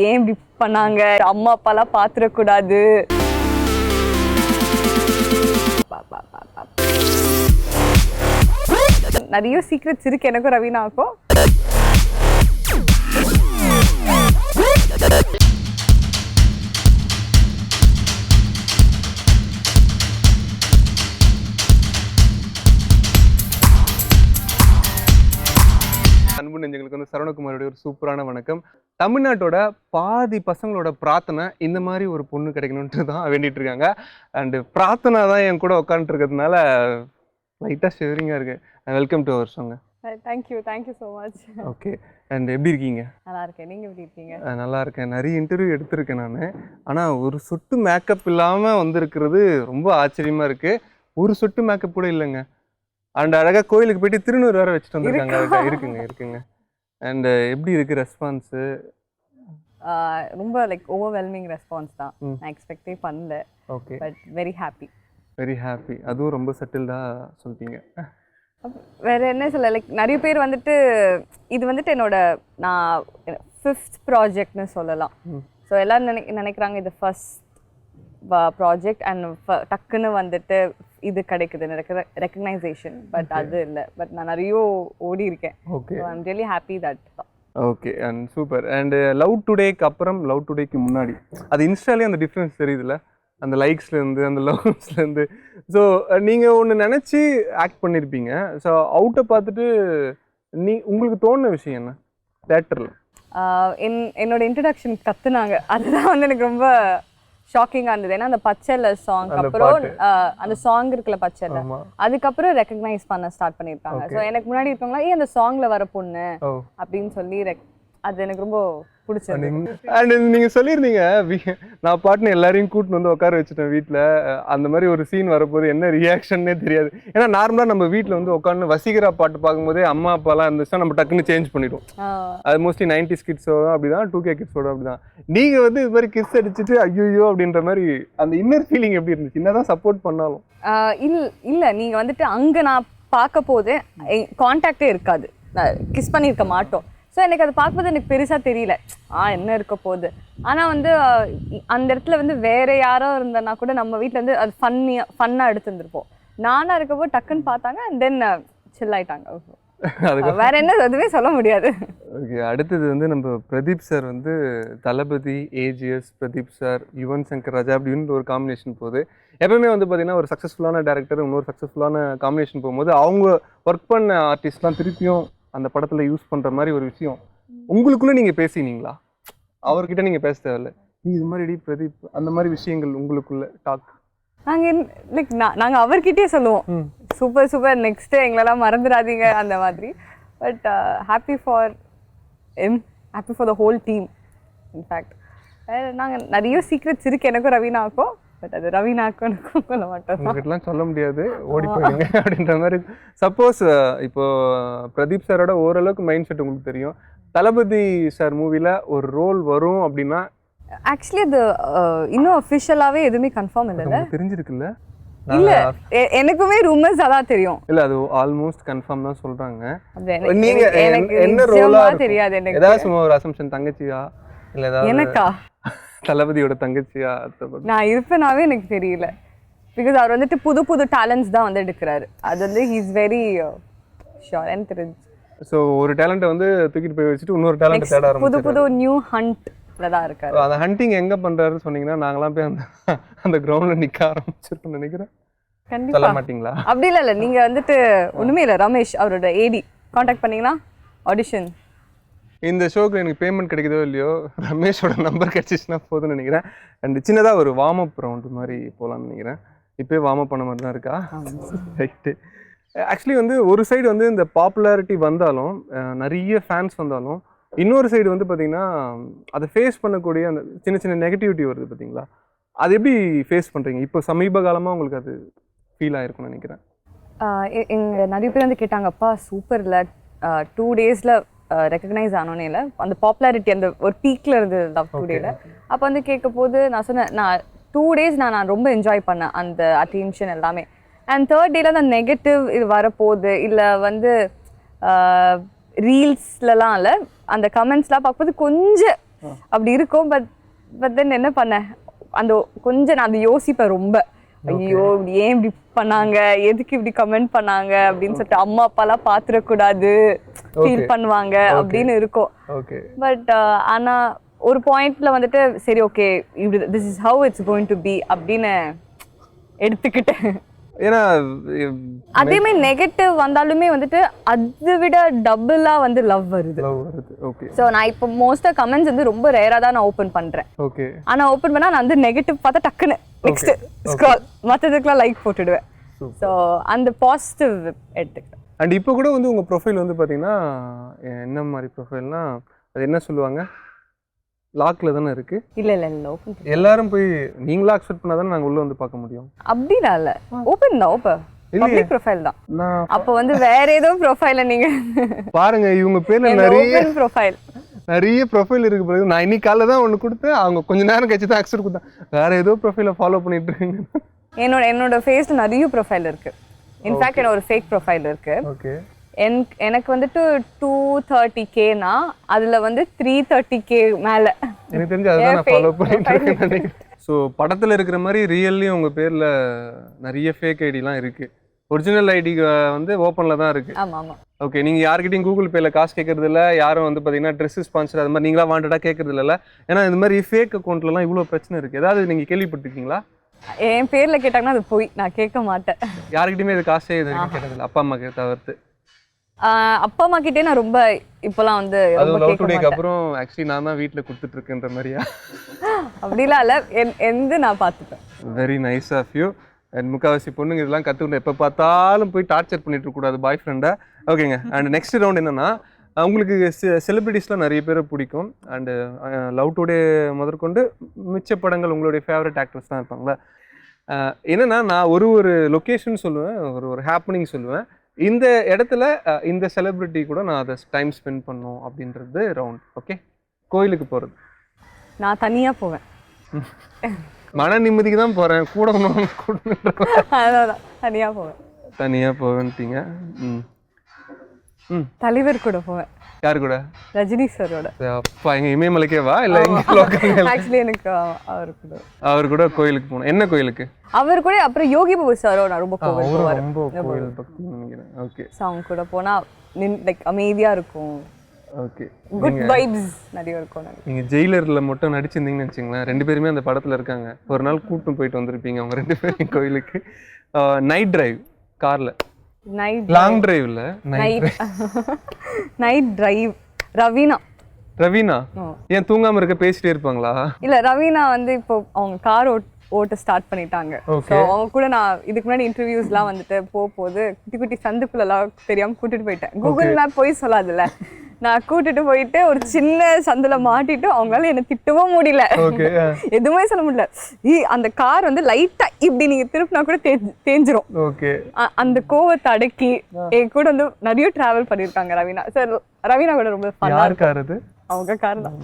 ஏன் இப்படி பண்ணாங்க, அம்மா அப்பாலாம் பாத்துடக்கூடாது. நிறைய சீக்ரெட்ஸ் இருக்கு எனக்கும் ரவீனாவுக்கும். அன்பு நெஞ்சங்களுக்கு வந்து சரவணகுமாரோட ஒரு சூப்பரான வணக்கம். தமிழ்நாட்டோட பாதி பசங்களோட பிரார்த்தனை இந்த மாதிரி ஒரு பொண்ணு கிடைக்கணும்ட்டு தான் வேண்டிட்டு இருக்காங்க. அண்ட் பிரார்த்தனை தான் என் கூட உட்காந்துட்டு இருக்கிறதுனால லைட்டாக ஷேரிங்காக இருக்கு. வெல்கம் டு அவர் ஷோங்க. Thank you so much. Okay, and எப்படி இருக்கீங்க? நல்லா இருக்கேன், நீங்கள் எப்படி இருக்கீங்க? நல்லா இருக்கேன். நிறைய இன்டர்வியூ எடுத்திருக்கேன் நான். ஆனால் ஒரு சொட்டு மேக்கப் இல்லாமல் வந்திருக்கிறது ரொம்ப ஆச்சரியமாக இருக்குது. ஒரு சொட்டு மேக்கப் கூட இல்லைங்க. அண்ட் அழகாக கோயிலுக்கு போயிட்டு திருநூறு வேறு வச்சுட்டு வந்திருக்காங்க. இருக்குங்க. அண்ட் எப்படி இருக்கு ரெஸ்பான்ஸு? ரொம்ப ஓவர்வெல்மிங் ரெஸ்பான்ஸ் தான். நான் எக்ஸ்பெக்டே பண்ணல. Okay, but very happy. அதுவும் ரொம்ப செட்டில்டாக சொல்லிட்டீங்க. வேற என்ன சொல்ல, நிறைய பேர் வந்துட்டு இது வந்துட்டு நான் 5th ப்ராஜெக்ட்னு சொல்லலாம். ஸோ எல்லாரும் நினைக்கிறாங்க இது ஃபர்ஸ்ட் ப்ராஜெக்ட் அண்ட் டக்குன்னு வந்துட்டு இது கிடைக்குது ரெக்கக்னைசேஷன். பட் அது இல்லை. பட் நான் நிறைய ஓடி இருக்கேன். Okay, I am really happy that. Okay, and super. And love டுடேக்கு அப்புறம் லவ் டுடேக்கு முன்னாடி அது இன்ஸ்டாலே அந்த டிஃப்ரென்ஸ் தெரியுதுல்ல, அந்த லைக்ஸ்லேருந்து அந்த லவ்ஸ்லேருந்து. ஸோ நீங்கள் ஒன்று நினச்சி ஆக்ட் பண்ணியிருப்பீங்க. ஸோ அவுட்டை பார்த்துட்டு உங்களுக்கு தோணுன விஷயம் என்ன தேட்டரில்? என்னோட இன்ட்ரடக்ஷன் கற்றுனாங்க. அதுதான் வந்து எனக்கு ரொம்ப ஷாக்கிங்காக இருந்தது. ஏன்னா அந்த பச்சைல சாங் அப்புறம் அந்த சாங் இருக்குல்ல பச்சைல, அதுக்கப்புறம் ரெக்கக்னைஸ் பண்ண ஸ்டார்ட் பண்ணியிருக்காங்க. ஸோ எனக்கு முன்னாடி இருக்கவங்களா அந்த சாங்ல வர பொண்ணு அப்படின்னு சொல்லி அது எனக்கு ரொம்ப பிடிச்சது. அண்ட் நீங்கள் சொல்லியிருந்தீங்க நான் பாட்டுன்னு எல்லாரையும் கூட்டின்னு வந்து உட்கார வச்சுட்டேன் வீட்டில். அந்த மாதிரி ஒரு சீன் வரப்போது என்ன ரியாக்ஷன்னே தெரியாது. ஏன்னா நார்மலாக நம்ம வீட்டில் வந்து உட்காந்து வசீகரா பாட்டு பார்க்கும்போதே அம்மா அப்பாலாம் இருந்துச்சுன்னா நம்ம டக்குன்னு சேஞ்ச் பண்ணிடுவோம். அது மோஸ்ட்லி 90s கிட்ஸோட அப்படிதான், 2K கிட்ஸோட அப்படிதான். நீங்கள் வந்து இது மாதிரி கிஸ் அடிச்சுட்டு ஐயோ அப்படின்ற மாதிரி அந்த இன்னர் ஃபீலிங் எப்படி இருந்துச்சு? என்னதான் சப்போர்ட் பண்ணாலும் இல்லை நீங்கள் வந்துட்டு அங்கே நான் பார்க்க போது கான்டாக்டே இருக்காது, கிஸ் பண்ணியிருக்க மாட்டோம். ஸோ எனக்கு அதை பார்க்கும்போது எனக்கு பெருசாக தெரியல என்ன இருக்க போகுது. ஆனால் வந்து அந்த இடத்துல வந்து வேற யாரோ இருந்தனா கூட நம்ம வீட்டில் வந்து அது ஃபன்னாக எடுத்துருந்துருப்போம். நானாக இருக்கப்போ டக்குன்னு பார்த்தாங்க அண்ட் தென் சில் ஆயிட்டாங்க. வேற என்ன எதுவுமே சொல்ல முடியாது. ஓகே, அடுத்தது வந்து நம்ம பிரதீப் சார் வந்து தளபதி, ஏஜிஎஸ், பிரதீப் சார், யுவன் சங்கர் ராஜா அப்படின்னு ஒரு காம்பினேஷன் போகுது. எப்பவுமே வந்து பார்த்தீங்கன்னா ஒரு சக்ஸஸ்ஃபுல்லான டேரக்டர் இன்னொரு சக்ஸஸ்ஃபுல்லான காம்பினேஷன் போகும்போது அவங்க ஒர்க் பண்ண ஆர்டிஸ்ட்லாம் திருப்பியும் அந்த படத்தில் யூஸ் பண்ணுற மாதிரி ஒரு விஷயம் உங்களுக்குள்ளே நீங்கள் பேசினீங்களா? அவர்கிட்ட நீங்கள் பேச தேவையில்ல, நீ இது மாதிரி பிரதீப் அந்த மாதிரி விஷயங்கள் உங்களுக்குள்ள டாக்? நாங்கள் அவர்கிட்டயே சொல்லுவோம் சூப்பர் நெக்ஸ்ட் எங்களெல்லாம் மறந்துடாதீங்க அந்த மாதிரி. But happy for the whole team. In fact நாங்கள் நிறைய சீக்ரெட்ஸ் இருக்கு எனக்கும் ரவீனாவுக்கும். பட் அது ரவீனாக்கும் சொல்ல மாட்டோம், உங்ககிட்டலாம் சொல்ல முடியாது, ஓடி போயிடுங்க அப்படின்ற மாதிரி. சப்போஸ் இப்போ பிரதீப் சாரோட ஓரளவுக்கு மைண்ட் செட் உங்களுக்கு தெரியும், தளபதி சார் மூவில ஒரு ரோல் வரும் அப்படின்னா ஆக்சுவலி அது இன்னும் அஃபிஷியலாவே எதுவுமே கன்ஃபார்ம் இல்லைல்ல, தெரிஞ்சிருக்குல்ல? இல்ல எனக்குமே ரூமர்ஸ் அதான் தெரியும். இல்ல அது ஆல்மோஸ்ட் கன்ஃபார்ம் தான் சொல்றாங்க. நீங்க என்ன ரோலா தெரியாது எனக்கு. ஏதாவது சும்மா ஒரு அசம்ப்ஷன், தங்கச்சியா இல்ல ஏதாவது எனக்கா தளபதியோட தங்கச்சியா நான் இருப்பேனாவே எனக்கு தெரியல. பிகாஸ் அவர் வந்துட்டு புது டேலண்ட்ஸ் தான் வந்து எடுக்கிறாரு. அது வந்து he is very sure and தெரிஞ்சு. ஸோ ஒரு டேலண்ட்டை வந்து தூக்கிட்டு போய் வச்சுட்டு இன்னொரு டேலண்ட் தேட ஆரம்பிச்சு புது நியூ ஹண்ட்ல தான் இருக்காரு. அந்த ஹண்டிங் எங்க பண்றாருன்னு சொன்னீங்கன்னா நாங்களாம் போய் அந்த கிரவுண்ட்ல நிக்க ஆரம்பிச்சிருக்கோம் நினைக்கிறேன். சொல்ல மாட்டீங்களா? அப்படி இல்ல நீங்க வந்துட்டு ஒண்ணுமே இல்ல, ரமேஷ் அவரோட ஏடி கான்டாக்ட் பண்ணீங்கன்னா ஆடிஷன். இந்த ஷோக்கு எனக்கு பேமெண்ட் கிடைக்குதோ இல்லையோ ரமேஷோட நம்பர் கிடைச்சிச்சுன்னா போதும்னு நினைக்கிறேன். அண்ட் சின்னதாக ஒரு வார்ம் அப் ரவுண்டு மாதிரி போகலான்னு நினைக்கிறேன். இப்போயே வார்ம் அப் பண்ண மாதிரி தான் இருக்கா? ரைட்டு. ஆக்சுவலி வந்து ஒரு சைடு வந்து இந்த பாப்புலாரிட்டி வந்தாலும் நிறைய ஃபேன்ஸ் வந்தாலும் இன்னொரு சைடு வந்து பார்த்தீங்கன்னா அதை ஃபேஸ் பண்ணக்கூடிய அந்த சின்ன நெகட்டிவிட்டி வருது பார்த்தீங்களா? அது எப்படி ஃபேஸ் பண்ணுறீங்க இப்போ சமீப காலமாக உங்களுக்கு? அது ஃபீல் ஆகிருக்கும்னு நினைக்கிறேன். எங்கள் நிறைய பேர் வந்து கேட்டாங்கப்பா சூப்பர் இல்லை 2 daysல ரெக்கக்னைஸ் ஆனோன்னே இல்லை, அந்த பாப்புலாரிட்டி அந்த ஒரு பீக்கில் இருந்தது லவ் டுடேல. அப்போ வந்து கேட்க போது நான் சொன்னேன் நான் 2 days நான் ரொம்ப என்ஜாய் பண்ணேன் அந்த அட்டென்ஷன் எல்லாமே. அண்ட் 3rd டேல அந்த நெகட்டிவ் இது வரப்போகுது இல்லை வந்து ரீல்ஸ்லலாம் இல்லை, அந்த கமெண்ட்ஸ்லாம் பார்க்கும்போது கொஞ்சம் அப்படி இருக்கும். பட் தென் என்ன பண்ணேன், அந்த கொஞ்சம் நான் அதை யோசிப்பேன் ரொம்ப. ஐயோ இப்படி ஏன் இப்படி பண்ணாங்க, எதுக்கு இப்படி கமெண்ட் பண்ணாங்க அப்படின்னு சொல்லிட்டு அம்மா அப்பாலாம் பாத்துடக்கூடாது, ஃபீல் பண்ணுவாங்க அப்படின்னு இருக்கும். பட் ஆனா ஒரு பாயிண்ட்ல வந்துட்டு சரி ஓகே இப்படி this is how it's going to be அப்படின்னு எடுத்துக்கிட்டேன். ஏன்னா அதே மாதிரி நெகட்டிவ் வந்தாலுமே வந்துட்டு அதை விட டபுளா வந்து லவ் வருது. ஸோ நான் இப்போ மோஸ்டா கமெண்ட்ஸ் வந்து ரொம்ப ரேரா தான் நான் ஓப்பன் பண்றேன். ஆனா ஓப்பன் பண்ணா நான் வந்து நெகட்டிவ் பார்த்தா டக்குன்னு நெக்ஸ்ட் ஸ்க்ரால், மற்றதுக்கெல்லாம் லைக் போட்டுடுவேன். ஸோ அந்த பாசிட்டிவ் எடுத்துக்கிட்டேன். அண்ட் இப்போ கூட வந்து உங்க ப்ரொஃபைல் வந்து பாத்தீங்கன்னா என்ன மாதிரி ப்ரொஃபைல்னா அது என்ன சொல்லுவாங்க, லாக்ல தானே இருக்கு? இல்ல இல்ல இல்ல ஓபன். எல்லாரும் போய் நீங்களா அக்செப்ட் பண்ணாதானே நாங்க உள்ள வந்து பார்க்க முடியும். அப்படினா இல்ல, ஓபன் தான். ஓபன் பப்ளிக் ப்ரொஃபைல் தான். அப்ப வந்து வேற ஏதோ ப்ரொஃபைல நீங்க பாருங்க, இவங்க பேர்ல நிறைய ப்ரொஃபைல் இருக்கு. பிறகு நான் இன்னைக்கு காலைல தான் ஒன்று கொடுத்தேன், அவங்க கொஞ்ச நேரம் கழிச்சு தான் அக்செப்ட் கொடுத்தேன். வேற ஏதோ ப்ரொஃபைல ஃபாலோ பண்ணிட்டு இருக்கீங்க. என்னோட ஃபேஸ்ல நிறைய ப்ரொஃபைல் இருக்கு. இன்ஃபேக்ட் என்னோட ஃபேக் ப்ரொஃபைல் இருக்கு. ஓகே. எனக்கு வந்துட்டு 230K-னா அதுல வந்து 330K மேல எனக்கு தெரிஞ்சு அதான் நான் ஃபாலோ பண்ணிட்டு இருக்கேன். ஸோ படத்துல இருக்கிற மாதிரி ரியல்லி உங்க பேர்ல நிறைய ஃபேக் ஐடிலாம் இருக்கு. ஒரிஜினல் ஐடி வந்து ஓப்பன்ல தான் இருக்கு. ஆமா ஆமா. ஓகே. நீங்க யார்கிட்டயும் கூகுள் பேல காசு கேட்கறது இல்ல, யாரும் வந்து பாத்தீங்கன்னா ட்ரெஸ் ஸ்பான்சர் அது மாதிரி நீங்களா வாண்டடா கேட்கறது இல்ல. ஏன்னா இந்த மாதிரி ஃபேக் அக்கௌண்ட்ல இவ்வளவு பிரச்சனை இருக்கு. ஏதாவது நீங்க கேள்விப்பட்டிருக்கீங்களா? என் பேர்ல கேட்டாங்கன்னா அது போய் நான் கேட்க மாட்டேன். யார்கிட்டயுமே இது காசே கேட்டது இல்லை, அப்பா அம்மா தவிர்த்து. அப்பா அம்மா கிட்டே நான் ரொம்ப இப்போலாம் வந்து அப்புறம் ஆக்சுவலி நான் தான் வீட்டில் கொடுத்துட்டு இருக்கேன்ற மாதிரியா? அப்படிலாம் இல்லை, எந்த நான் பார்த்துப்பேன். Very nice of you. And முக்கால்வாசி பொண்ணுங்க இதெல்லாம் கற்றுக்கணும், எப்போ பார்த்தாலும் போய் டார்ச்சர் பண்ணிட்டு இருக்கக்கூடாது பாய் ஃப்ரெண்டை. ஓகேங்க. அண்ட் நெக்ஸ்ட் ரவுண்ட் என்னன்னா, உங்களுக்கு செலிபிரிட்டிஸ்லாம் நிறைய பேரை பிடிக்கும். அண்டு லவ் டுடே முதற்கொண்டு மிச்ச படங்கள் உங்களுடைய ஃபேவரட் ஆக்டர்ஸ் தான் இருப்பாங்களா? என்னன்னா நான் ஒரு லொக்கேஷன் சொல்லுவேன், ஒரு ஹேப்பனிங் சொல்லுவேன். இந்த இடத்துல இந்த செலிபிரிட்டி கூட நான் அதை டைம் ஸ்பெண்ட் பண்ணோம் அப்படின்றது ரவுண்ட். ஓகே. கோயிலுக்கு போகிறது நான் தனியாக போவேன். மன நிம்மதிக்கு தான் போகிறேன், கூட அதான் தனியாக போவேன். தனியாக போவேன்ட்டீங்க. தலைவர் கூட போவேன். யார் கூட? ரஜினி சாரோட. அப்பா எங்க இமயமலைக்கேவா இல்லை ஆக்சுவலி எனக்கு அவர் கூட கோயிலுக்கு போகணும். என்ன கோயிலுக்கு? அவர் கூட. அப்புறம் யோகி பாபு சாரோ நான் ரொம்ப கோயில் பக்தி நினைக்கிறேன். ஓகே. அவங்க கூட போனா லைக் அமைதியா இருக்கும். ஓகே. குட் வைப்ஸ் நிறைய இருக்கும். நீங்க ஜெயிலர்ல மட்டும் நடிச்சிருந்தீங்கன்னு வச்சுங்களேன், 2 பேருமே அந்த படத்துல இருக்காங்க. ஒரு நாள் கூட்டம் போயிட்டு வந்திருப்பீங்க அவங்க 2 பேரும் கோயிலுக்கு. நைட் டிரைவ் கார்ல, லாங் டிரைவ்ல நைட் டிரைவ். ரவீனா ஏன் தூங்காம இருக்க, பேசிட்டே இருப்பாங்களா? இல்ல, ரவீனா வந்து இப்போ அவங்க கார் ஓட்ட ஸ்டார்ட் பண்ணிட்டாங்க. அவங்க கூட நான் இதுக்கு முன்னாடி இன்டர்வியூஸ்லாம் வந்துட்டு போகும்போது குட்டி குட்டி சந்துக்குள்ளெல்லாம் தெரியாம கூட்டிட்டு போயிட்டேன். கூகுள் மேப் போய் சொல்லாதுல்ல, நான் கூட்டிட்டு போயிட்டு ஒரு சின்ன சந்துல மாட்டிட்டு அவங்களால என்ன திட்டவும் முடியல, எதுவுமே சொல்ல முடியல. அந்த கார் வந்து லைட்டா இப்படி நீங்க திருப்பினா கூட தேஞ்சிரும். அந்த கோவத்தை அடக்கி என் கூட வந்து நிறைய டிராவல் பண்ணிருக்காங்க ரவீனா சார். ரவீனா கூட ரொம்ப அவங்க கார் தான்.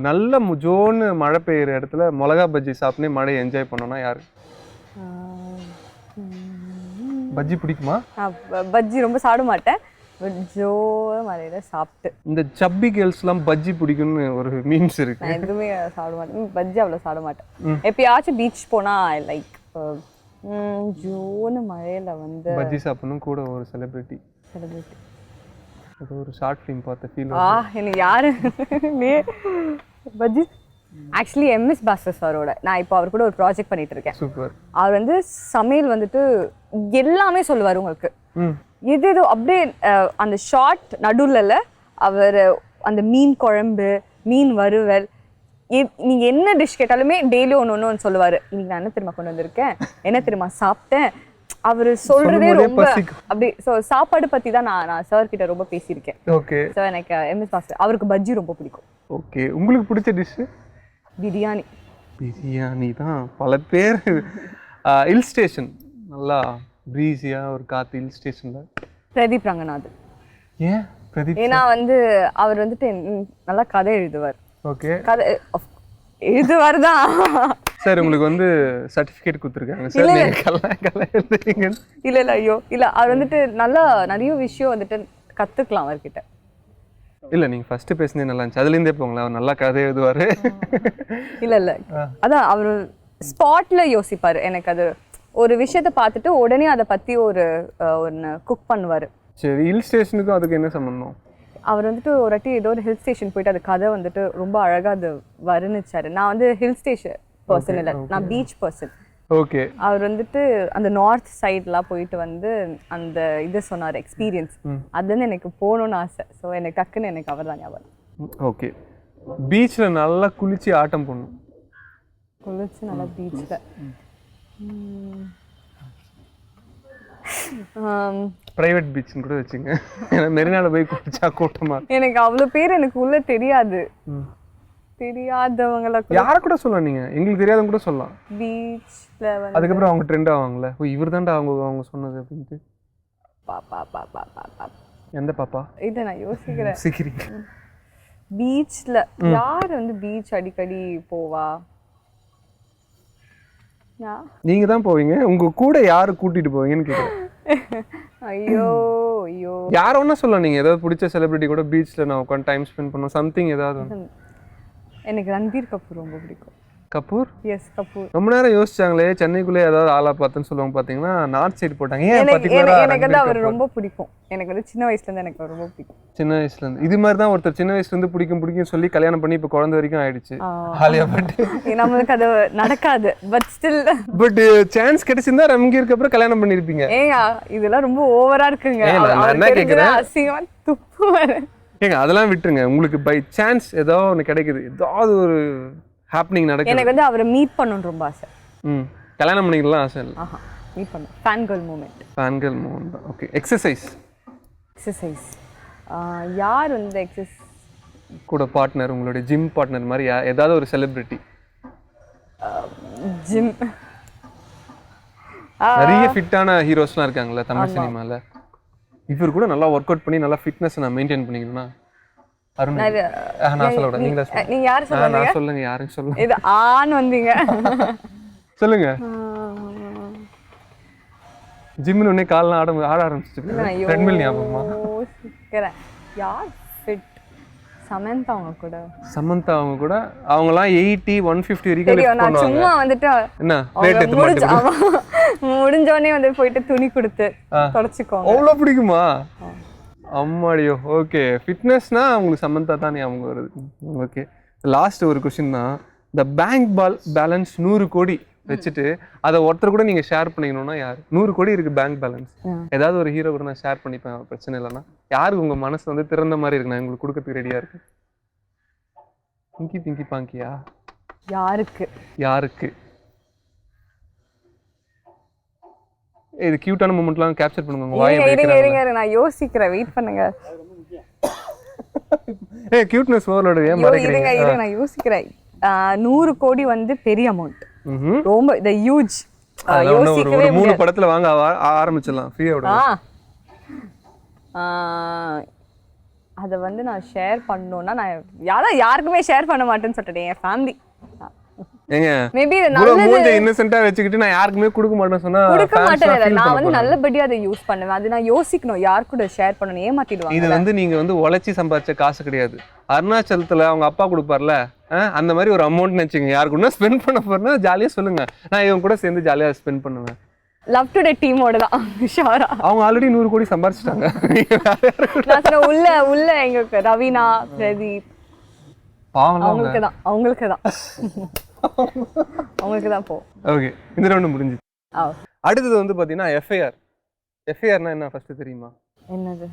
நல்ல ஜோன்னு மழை பெய்யுற இடத்துல மிளகா பஜ்ஜி சாப்பிட்டு மழையை என்ஜாய் பண்ணோம்னா யாரு? பஜ்ஜி பிடிக்குமா? பஜ்ஜி ரொம்ப சாப்பிட மாட்டேன், ஜோ மழையில சாப்பிட்டு. இந்த சப்பி கேர்ள்ஸ்லாம் பஜ்ஜி பிடிக்கும்னு ஒரு மீம்ஸ் இருக்கு. நான் எதுவுமே சாப்பிட மாட்டேன், பஜ்ஜி அவ்வளோ சாப்பிட மாட்டேன். எப்பயாச்சும் பீச் போனா லைக் ஜோன்னு மழையில வந்து பஜ்ஜி சாப்பிடணும். கூட ஒரு செலிபிரிட்டி அது ஒரு ஷார்ட் ஃபிலிம் பார்த்த ஃபீல். எனக்கு யாரு பஜ்ஜி? ஆக்சுவலி MS பாஸ்கர் சாரோட நான் இப்போ அவர் கூட ஒரு ப்ராஜெக்ட் பண்ணிட்டு இருக்கேன். சூப்பர். அவர் வந்து சமையல் வந்துட்டு எல்லாமே சொல்லுவார் உங்களுக்கு. எது அப்படியே அந்த ஷார்ட் நடுவில் அவர் அந்த மீன் குழம்பு, மீன் வறுவல், நீங்க என்ன டிஷ் கேட்டாலுமே டெய்லி ஒன்று சொல்லுவாரு. இன்னைக்கு நான் என்ன தெரியுமா கொண்டு வந்திருக்கேன், என்ன தெரியுமா சாப்பிட்டேன். அவரு சொல்றதே ரொம்ப அப்படி. சாப்பாடு பத்தி தான் நான் சார் கிட்ட ரொம்ப பேசியிருக்கேன். ஓகே. ஸோ எனக்கு MS பாஸ்கர், அவருக்கு பஜ்ஜி ரொம்ப பிடிக்கும். ஓகே. உங்களுக்கு பிடிச்ச டிஷ்? பிரியாணி. பிரியாணி தான். பல பேர் ஹில் ஸ்டேஷன் நல்லா பிரீஸியா ஒரு காத்து ஹில் ஸ்டேஷன்ல பிரதீப் ரங்கநாத். ஏன் பிரதீப்? ஏன்னா வந்து அவர் வந்துட்டு நல்லா கதை எழுதுவார். ஓகே. கதை எழுதுவார் தான். சார் உங்களுக்கு வந்து சர்டிஃபிகேட் கொடுத்துருக்காங்க சார், நீங்க கலை எழுதுறீங்க. இல்ல ஐயோ இல்ல, அவர் வந்துட்டு நல்லா நிறைய விஷயம் வந்துட்டு கத்துக்கலாம் அவர்கிட்ட. இல்லை நீங்கள் ஃபஸ்ட்டு பேசுனே நல்லா இருந்துச்சு, அதுலேருந்தே போங்களேன், அவர் நல்லா கதை எழுதுவார். இல்லை அதான் அவர் ஸ்பாட்ல யோசிப்பார். எனக்கு அது ஒரு விஷயத்த பார்த்துட்டு உடனே அதை பற்றி ஒன்று குக் பண்ணுவார். சரி, ஹில் ஸ்டேஷனுக்கும் அதுக்கு என்ன சம்பந்தம்? அவர் வந்துட்டு ஒரு வாட்டி ஏதோ ஒரு ஹில் ஸ்டேஷன் போயிட்டு அது கதை வந்துட்டு ரொம்ப அழகாக அது வர்ணிச்சாரு. நான் வந்து ஹில் ஸ்டேஷன் பர்சன் இல்லை, நான் பீச் பர்சன். ஓகே. அவர் வந்துட்டு அந்த நார்த் சைட்லாம் போயிட்டு வந்து அந்த இது சொன்னார் எக்ஸ்பீரியன்ஸ், அது வந்து எனக்கு போகணும்னு ஆசை. ஸோ எனக்கு டக்குன்னு எனக்கு அவர் தான் ஞாபகம். ஓகே. பீச்சில் நல்லா குளிச்சு ஆட்டம் போடணும். குளிச்சு நல்லா பீச்சில் பிரைவேட் பீச்னு கூட வச்சுங்க, ஏன்னா மெரினால போய் குளிச்சா கூட்டமா. எனக்கு அவ்வளோ பேர் எனக்கு உள்ள தெரியாது, தெரியாதவங்கள யாரை கூட சொல்லலாம், நீங்க எங்களுக்கு தெரியாதவங்க கூட சொல்லலாம். பீச்ல அதுக்கப்புறம் அவங்க ட்ரெண்ட் ஆவாங்களே, ஓ இவர் தான்டா அவங்க சொன்னது அப்படின்ட்டு. பாப்பா எந்த பாப்பா? இதை நான் யோசிக்கிறேன். சீக்கிரம். பீச்ல யார் வந்து பீச் அடிக்கடி போவா? நீங்க தான் போவீங்க, உங்க கூட யாரு கூட்டிட்டு போவீங்கன்னு கேக்குறேன். ஐயோ ஐயோ, யார ஒண்ணா சொல்லலாம். நீங்க ஏதாவது பிடிச்ச செலிபிரிட்டி கூட பீச்ல நான் உட்காந்து டைம் ஸ்பெண்ட் பண்ணோம் சம்திங் ஏதாவது. எனக்கு ரன்பீர் கபூர் ரொம்ப பிடிக்கும். கபூர்? எஸ் கபூர். ரொம்ப நேரம் யோசிச்சாங்களே, சென்னைக்குள்ளே ஏதாவது ஆளா பார்த்தேன்னு சொல்லுவாங்க, பார்த்தீங்கன்னா நார்த் சைடு போட்டாங்க. எனக்கு வந்து அவர் ரொம்ப பிடிக்கும். எனக்கு வந்து சின்ன வயசுல இருந்து எனக்கு ரொம்ப பிடிக்கும். சின்ன வயசுல இருந்து இது மாதிரி தான் ஒருத்தர் சின்ன வயசுல இருந்து பிடிக்கும் சொல்லி கல்யாணம் பண்ணி இப்போ குழந்தை வரைக்கும் ஆயிடுச்சு. ஆலியா பட் நம்மளுக்கு அது நடக்காது. பட் ஸ்டில் பட் சான்ஸ் கிடைச்சிருந்தா ரம்கீருக்கு அப்புறம் கல்யாணம் பண்ணிருப்பீங்க. ஏங்க இதெல்லாம் ரொம்ப ஓவரா இருக்குங்க. என்ன கேக்குறேன், அசிங்கமா துப்பு வர. ஏங்க அதெல்லாம் விட்டுருங்க. உங்களுக்கு பை சான்ஸ் ஏதோ ஒன்று கிடைக்குது, ஏதாவது ஒரு ஹேப்பனிங் நடக்குது. எனக்கு வந்து அவரை மீட் பண்ணணும்னு ரொம்ப ஆசை. கல்யாணம் பண்ணிக்கலாம் ஆசை இல்லை. மீட் பண்ணணும். Fan girl moment. Fan girl moment. Okay. Exercise யார் வந்து எக்ஸசைஸ் கூட பார்ட்னர், உங்களுடைய ஜிம் பார்ட்னர் மாதிரி ஏதாவது ஒரு செலிபிரிட்டி? ஜிம் நிறைய ஃபிட்டான ஹீரோஸ்லாம் இருக்காங்கல்ல தமிழ் சினிமால. இவர் கூட நல்லா ஒர்க் அவுட் பண்ணி நல்லா ஃபிட்னஸ் நான் மெயின்டைன் பண்ணிக்கணும்னா அருண். நான் சொல்ல நீங்க நீங்க யாரு சொல்லுங்க? நான் சொல்லுங்க, யாரும் சொல்லுங்க. இது ஆன் வந்தீங்க சொல்லுங்க. ஜிம்ல உடனே கால்லாம் ஆட ஆரம்பிச்சிட்டு ட்ரெட்மில் ஞாபகமா? யார் ஃபிட்? சமந்தா அவங்க கூட அவங்கலாம் 80 150 வரைக்கும் லிஃப்ட் பண்ணுவாங்க. நான் சும்மா வந்துட்டு என்ன வெயிட் எடுத்து முடிஞ்சோனே வந்து போயிட்டு துணி கொடுத்து தொடச்சுக்கோங்க. அவ்வளவு பிடிக்குமா? அம்மாடியோ. ஓகே. ஃபிட்னஸ்னா உங்களுக்கு சமந்தா தான் ஞாபகம் வருது. ஓகே. லாஸ்ட் ஒரு क्वेश्चन தான். இந்த பேங்க் பேலன்ஸ் 100 கோடி வச்சுட்டு அதை ஒருத்தர் கூட நீங்க ஷேர் பண்ணிக்கணும்னா யாரு? 100 கோடி இருக்கு பேங்க் பேலன்ஸ், ஏதாவது ஒரு ஹீரோ கூட நான் ஷேர் பண்ணிப்பேன், பிரச்சனை இல்லைன்னா யாருக்கு உங்க மனசு வந்து திறந்த மாதிரி இருக்கு, நான் உங்களுக்கு கொடுக்கறதுக்கு ரெடியா இருக்கு? பிங்கி பாங்கியா? யாருக்கு இது கியூட்டான மூமெண்ட்லாம் கேப்சர் பண்ணுங்க. உங்க வாயை இருங்க நான் யோசிக்கிறேன், வெயிட் பண்ணுங்க. ஏய் கியூட்னஸ் ஓவர்லோட் ஏன் மறைக்கிறீங்க? இருங்க நான் யோசிக்கிறேன். 100 கோடி வந்து பெரிய அமௌண்ட், ரொம்ப the huge. யோசிக்கவே ஒரு 3 படத்துல வாங்க ஆரம்பிச்சிடலாம் ஃப்ரீயா விடுங்க. அத வந்து நான் ஷேர் பண்ணனும்னா நான் யாருக்குமே ஷேர் பண்ண மாட்டேன்னு சொல்லிட்டேன். என் ஃபேமிலி ஏங்க மேபி நல்ல இன்னசென்ட்டா வெச்சிக்கிட்டு நான் யாருக்குமே கொடுக்க மாட்டேன்னு சொன்னா கொடுக்க மாட்டேன். நான் வந்து நல்லபடியா அதை யூஸ் பண்ணுவேன். அது நான் யோசிக்கணும் யார் கூட ஷேர் பண்ணனும், ஏமாத்திடுவாங்க. இது வந்து நீங்க வந்து உழைச்சி சம்பாதிச்ச காசு கிடையாது. அருணாச்சலத்துல அவங்க அப்பா கொடுப்பார்ல, அந்த மாதிரி ஒரு அமௌண்ட் நினைச்சுங்க. யாரு கூட ஸ்பெண்ட் பண்ண போறேன்னா ஜாலியா சொல்லுங்க, நான் இவங்க கூட சேர்ந்து ஜாலியா ஸ்பெண்ட் பண்ணுவேன். லவ் டுடே டீமோட தான் ஷோரா. அவங்க ஆல்ரெடி 100 கோடி சம்பாதிச்சிட்டாங்க. நான் சொல்ற உள்ள எங்களுக்கு ரவீனா, பிரதீப் அவங்களுக்கு தான் போ. ஓகே, இந்த ரவுண்ட் முடிஞ்சு. அடுத்தது வந்து பாத்தீங்கன்னா எஃப்ஐஆர். எஃப்ஐஆர்னா என்ன ஃபர்ஸ்ட் தெரியுமா? என்னது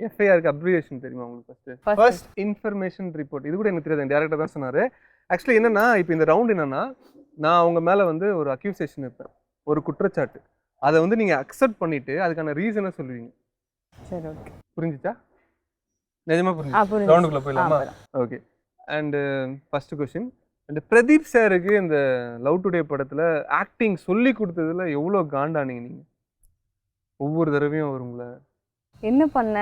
எஃப்ஐஆருக்கு அப்ரிவியேஷன் தெரியுமா உங்களுக்கு? First information report. இது கூட எனக்கு தெரியாது, டைரக்டர் தான் சொன்னாரு. ஆக்சுவலி என்னன்னா, இப்போ இந்த ரவுண்ட் என்னன்னா, நான் அவங்க மேல வந்து ஒரு அக்யூசேஷன் வைப்பேன், ஒரு குற்றச்சாட்டு. அதை வந்து நீங்க அக்செப்ட் பண்ணிட்டு அதுக்கான ரீசனை சொல்லுவீங்க. சரி, ஓகே. புரிஞ்சுச்சா? நிஜமா புரிஞ்சு? ரவுண்டுக்குள்ள போயிடலாமா? Okay. And first question, and Pradeep சாருக்கு இந்த லவ் டுடே படத்துல ஆக்டிங் சொல்லி கொடுத்ததுல எவ்வளோ காண்டானீங்க நீங்க? ஒவ்வொரு தடவையும் அவர் உங்களை என்ன பண்ண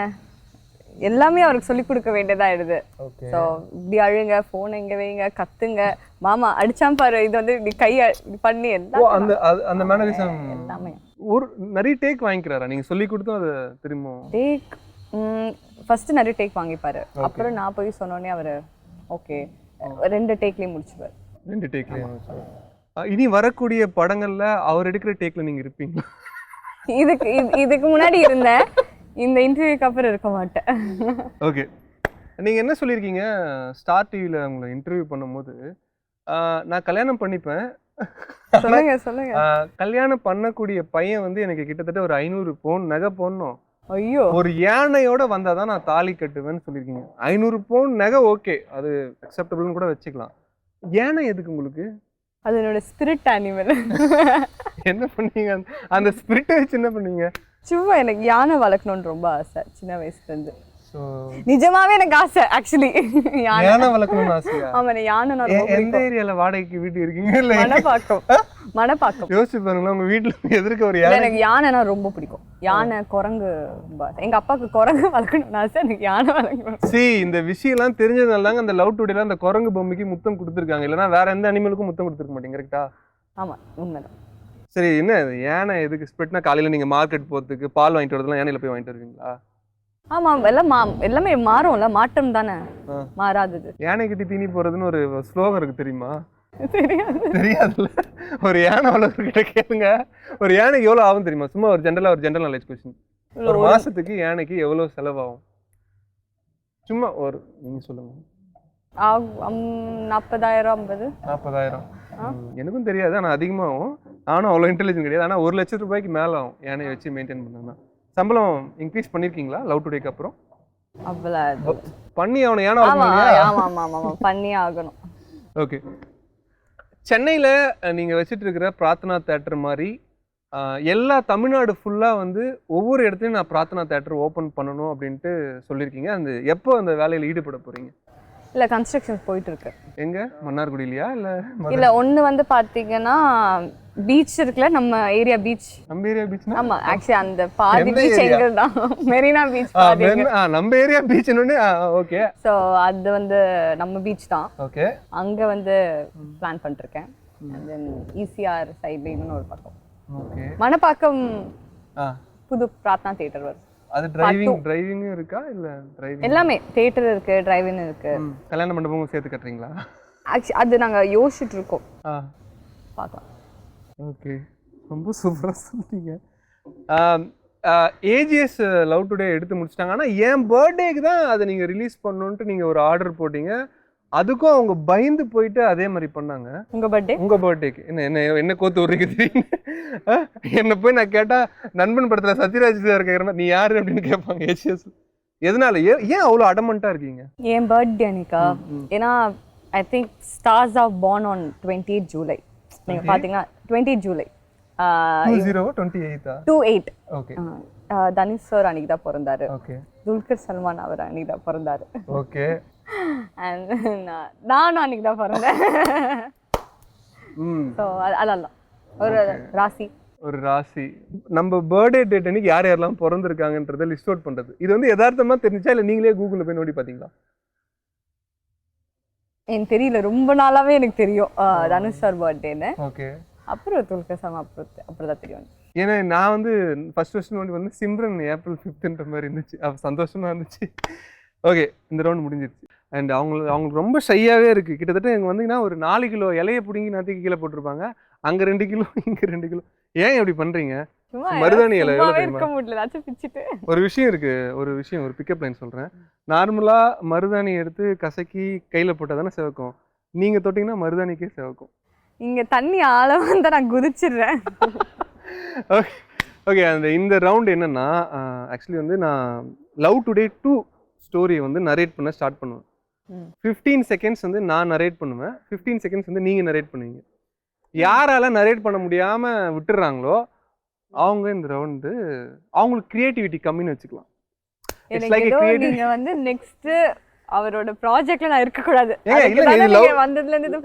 எல்லாமே அவருக்கு சொல்லி கொடுக்க வேண்டியதாயிடுது. ஸோ இப்படி அழுங்க, ஃபோன் எங்க வைங்க, கத்துங்க, மாமா அடிச்சாம் பாரு, இது வந்து இப்படி கையை பண்ணி எல்லாம் அந்த மேனரிசம் எல்லாமே ஒரு நிறைய டேக் வாங்கிக்கிறாரா? நீங்க சொல்லி கொடுத்தும் அதை திரும்ப டேக் ஃபர்ஸ்ட் நிறைய டேக் வாங்கிப்பாரு. அப்புறம் நான் போய் சொன்னோடனே அவர் ஓகே 2 டேக்லேயே முடிச்சுவார். 2 டேக்லேயே இனி வரக்கூடிய படங்கள்ல அவர் எடுக்கிற டேக்ல நீங்க இருப்பீங்களா? இதுக்கு முன்னாடி இருந்தேன், இந்த இன்டர்வியூக்கு அப்புறம் இருக்க மாட்டேன். ஓகே, நீங்க என்ன சொல்லியிருக்கீங்க ஸ்டார் டிவியில் உங்களை இன்டர்வியூ பண்ணும்போது? நான் கல்யாணம் பண்ணிப்பேன், சொல்லுங்க. கல்யாணம் பண்ணக்கூடிய பையன் வந்து எனக்கு கிட்டத்தட்ட ஒரு 500 பவுன் நகை போடணும், ஐயோ ஒரு யானையோட வந்தாதான் நான் தாலி கட்டுவேன்னு சொல்லியிருக்கீங்க. 500 பவுன் நகை ஓகே, அது அக்செப்டபிள்னு கூட வச்சுக்கலாம். யானை எதுக்கு உங்களுக்கு? அது என்னோட ஸ்பிரிட் அனிமல். என்ன பண்ணீங்க அந்த ஸ்பிரிட்டை வச்சு? என்ன பண்ணீங்க? சும்மா எனக்கு யானை வளர்க்கணும்னு ரொம்ப ஆசை சின்ன வயசுல இருந்து. நிஜமாவே எனக்கு ஆசை ஆக்சுவலி யானை வளர்க்கணும்னு ஆசையா? ஆமா, யானை நான் ரொம்ப எந்த ஏரியால வாடகைக்கு வீட்டு இருக்கீங்க? இல்ல மணப்பாக்கம். யோசிச்சு பாருங்களேன், உங்க வீட்டுல எதிர்க்க ஒரு யானை. எனக்கு யானைனா ரொம்ப பிடிக்கும். யானை, குரங்கு ரொம்ப ஆசை. எங்க அப்பாவுக்கு குரங்கு வளர்க்கணும்னு ஆசை, எனக்கு யானை வளர்க்கணும். இந்த விஷயம் எல்லாம் தெரிஞ்சதுனால தாங்க அந்த லவ் டுடேல அந்த குரங்கு பொம்மைக்கு முத்தம் கொடுத்துருக்காங்க, இல்லைன்னா வேற எந்த அனிமலுக்கும் முத்தம் கொடுத்துருக்க மாட்டீங்க. கரெக்டா? ஆமா, உண்மைதான். சரி, என்ன யானை எதுக்கு ஸ்பிரிட்னா? காலையில நீங்க மார்க்கெட் போறதுக்கு பால் வாங்கிட்டு வரதுலாம் யானையில போய் வாங்கிட்டு வருவீங்களா? ஆமா, எல்லாமே மாறும்ல, மாற்றம் தானே, மாறாதது. யானை கிட்ட தீனி போறதுன்னு ஒரு ஸ்லோகம் இருக்கு, தெரியுமா? தெரியாதுல்ல. ஒரு யானை வளர்க்கிட்ட கேளுங்க, ஒரு யானைக்கு எவ்வளவு ஆகும் தெரியுமா? சும்மா ஒரு ஜென்ரல் நாலேஜ் கொஸ்டின். ஒரு மாசத்துக்கு யானைக்கு எவ்வளவு செலவாகும்? சும்மா ஒரு நீங்க சொல்லுங்க. 40,000 40,000. எனக்கும் தெரியாது, ஆனா அதிகமாகும். நானும் அவ்வளவு இன்டெலிஜென்ட் கிடையாது. ஆனா 1,00,000 ரூபாய்க்கு மேல ஆகும் யானையை வச்சு மெயின்டைன் பண்ணா. சம்பளம் இன்க்ரீஸ் பண்ணிருக்கீங்களா லவ் டுடேக்கு அப்புறம்? அவ்வளவு பண்ணி அவனை யானை பண்ணி ஆகணும். ஓகே, சென்னையில நீங்க வச்சுட்டு இருக்கிற பிரார்த்தனா தியேட்டர் மாதிரி எல்லா தமிழ்நாடு ஃபுல்லா வந்து ஒவ்வொரு இடத்துலயும் நான் பிரார்த்தனா தியேட்டர் ஓபன் பண்ணணும் அப்படின்ட்டு சொல்லியிருக்கீங்க. அந்த எப்போ அந்த வேலையில ஈடுபட போறீங்க? இல்ல, கன்ஸ்ட்ரக்ஷன் போயிட்டு இருக்கு. எங்க? மன்னார்குடியிலயா? இல்ல ஒண்ணு வந்து பாத்தீங்கன்னா பீச் இருக்குல்ல, நம்ம ஏரியா பீச். நம்ம ஏரியா பீச்? ஆமா, ஆக்சுவலி அந்த பாதி பீச் எங்க தான், மெரினா பீச் பாதி. நம்ம ஏரியா பீச் என்னன்னு. ஓகே, சோ அது வந்து நம்ம பீச் தான். ஓகே, அங்க வந்து பிளான் பண்ணிருக்கேன். and then ECR சைடுல இன்னொரு பக்கம். ஓகே, மணப்பாக்கம் புது பிரார்த்தனா தியேட்டர் வருது. அது டிரைவிங் இருக்கா? இல்ல டிரைவிங் எல்லாமே தியேட்டர் இருக்கு, டிரைவிங் இருக்கு. கல்யாண மண்டபமும் சேர்த்து கட்டுறீங்களா? அது நாங்க யோசிச்சுட்டு இருக்கோம், பார்க்கலாம். ஓகே, ரொம்ப சூப்பரா சொன்னீங்க. ஏஜிஎஸ் லவ் டுடே எடுத்து முடிச்சிட்டாங்க. ஆனா என் பர்த்டேக்கு தான் அதை நீங்க ரிலீஸ் பண்ணணும்ட்டு நீங்க ஒரு ஆர்டர் போட்டீங்க. அதுக்கும் அவங்க பயந்து போயிட்டு அதே மாதிரி பண்ணாங்க. உங்க பர்த்டேக்கு என்ன கோத்து விடுறீங்க தெரியுங்க? என்ன போய் நான் கேட்டா நண்பன் படத்துல சத்யராஜ் சார் கேட்குற மாதிரி நீ யாரு அப்படின்னு கேட்பாங்க. ஏஜிஎஸ் எதனால ஏன் அவ்வளவு அடமண்டா இருக்கீங்க? என் பர்த்டே அன்னைக்கா, ஏன்னா I think stars are born on 28 July. நீங்க பாத்தீங்கன்னா 28 ஜூலை 28. ஓகே, தனுஷ் சார் அன்னைக்கு தான் பிறந்தாரு. ஓகே, துல்கர் சல்மான் அவர் அன்னைக்கு தான் பிறந்தாரு. ஓகே, and நானும் அன்னைக்கு தான் பிறந்தேன். ஸோ அதெல்லாம் ஒரு ராசி. நம்ம பர்த்டே டேட் அன்னைக்கு யார் யாரெல்லாம் பிறந்திருக்காங்கன்றத லிஸ்ட் அவுட் பண்றது, இது வந்து யதார்த்தமா தெரிஞ்சா இல்ல நீங்களே கூகுள்ல போய் நோண்டி பாத்தீங்களா? எனக்கு தெரியல, ரொம்ப நாளாவே எனக்கு தெரியும் தனுஷ் சார் பர்த்டேன்னு. ஓகே, அப்புறம் துல்கர் சல்மான் அப்புறம் தான் தெரியும். ஏன்னா நான் வந்து ஃபர்ஸ்ட் நோண்டி வந்து சிம்ரன் ஏப்ரல் 5th மாதிரி இருந்துச்சு, அப்போ சந்தோஷமா இருந்துச்சு. ஓகே, இந்த ரவுண்ட் முடிஞ்சிருச்சு. அண்ட் அவங்களுக்கு ரொம்ப ஷையாவே இருக்கு. கிட்டத்தட்ட எங்க வந்தீங்கன்னா ஒரு 4 கிலோ இலையை பிடிங்கி நாத்திக்கு கீழே போட்டிருப்பாங்க. அங்க 2 கிலோ, இங்க 2 கிலோ. ஏன் எப்படி பண்றீங்க? மருதாணி இலை ஒரு விஷயம் இருக்கு, ஒரு பிக்கப் லைன் சொல்றேன். நார்மலா மருதாணி எடுத்து கசக்கி கையில போட்டா தானே சிவக்கும். நீங்க தொட்டீங்கன்னா மருதாணிக்கே சிவக்கும். இங்க தண்ணி ஆழம் வந்தா நான் குதிச்சிடுறேன். ஓகே, இந்த ரவுண்ட் என்னன்னா, ஆக்சுவலி வந்து நான் லவ் டுடே 2 ஸ்டோரியை வந்து நரேட் பண்ண ஸ்டார்ட் பண்ணுவேன். 15 செகண்ட்ஸ் வந்து நான் நரேட் பண்ணுவேன், 15 செகண்ட்ஸ் வந்து நீங்க நரேட் பண்ணுவீங்க. யாரால நரேட் பண்ண முடியாம விட்டுறாங்களோ அவங்க இந்த ரவுண்டு அவங்களுக்கு கிரியேட்டிவிட்டி கம்மின்னு வச்சுக்கலாம். நீங்க வந்து நெக்ஸ்ட் அவரோட ப்ராஜெக்ட்ல நான் இருக்க கூடாது. வந்ததுல இருந்து இந்த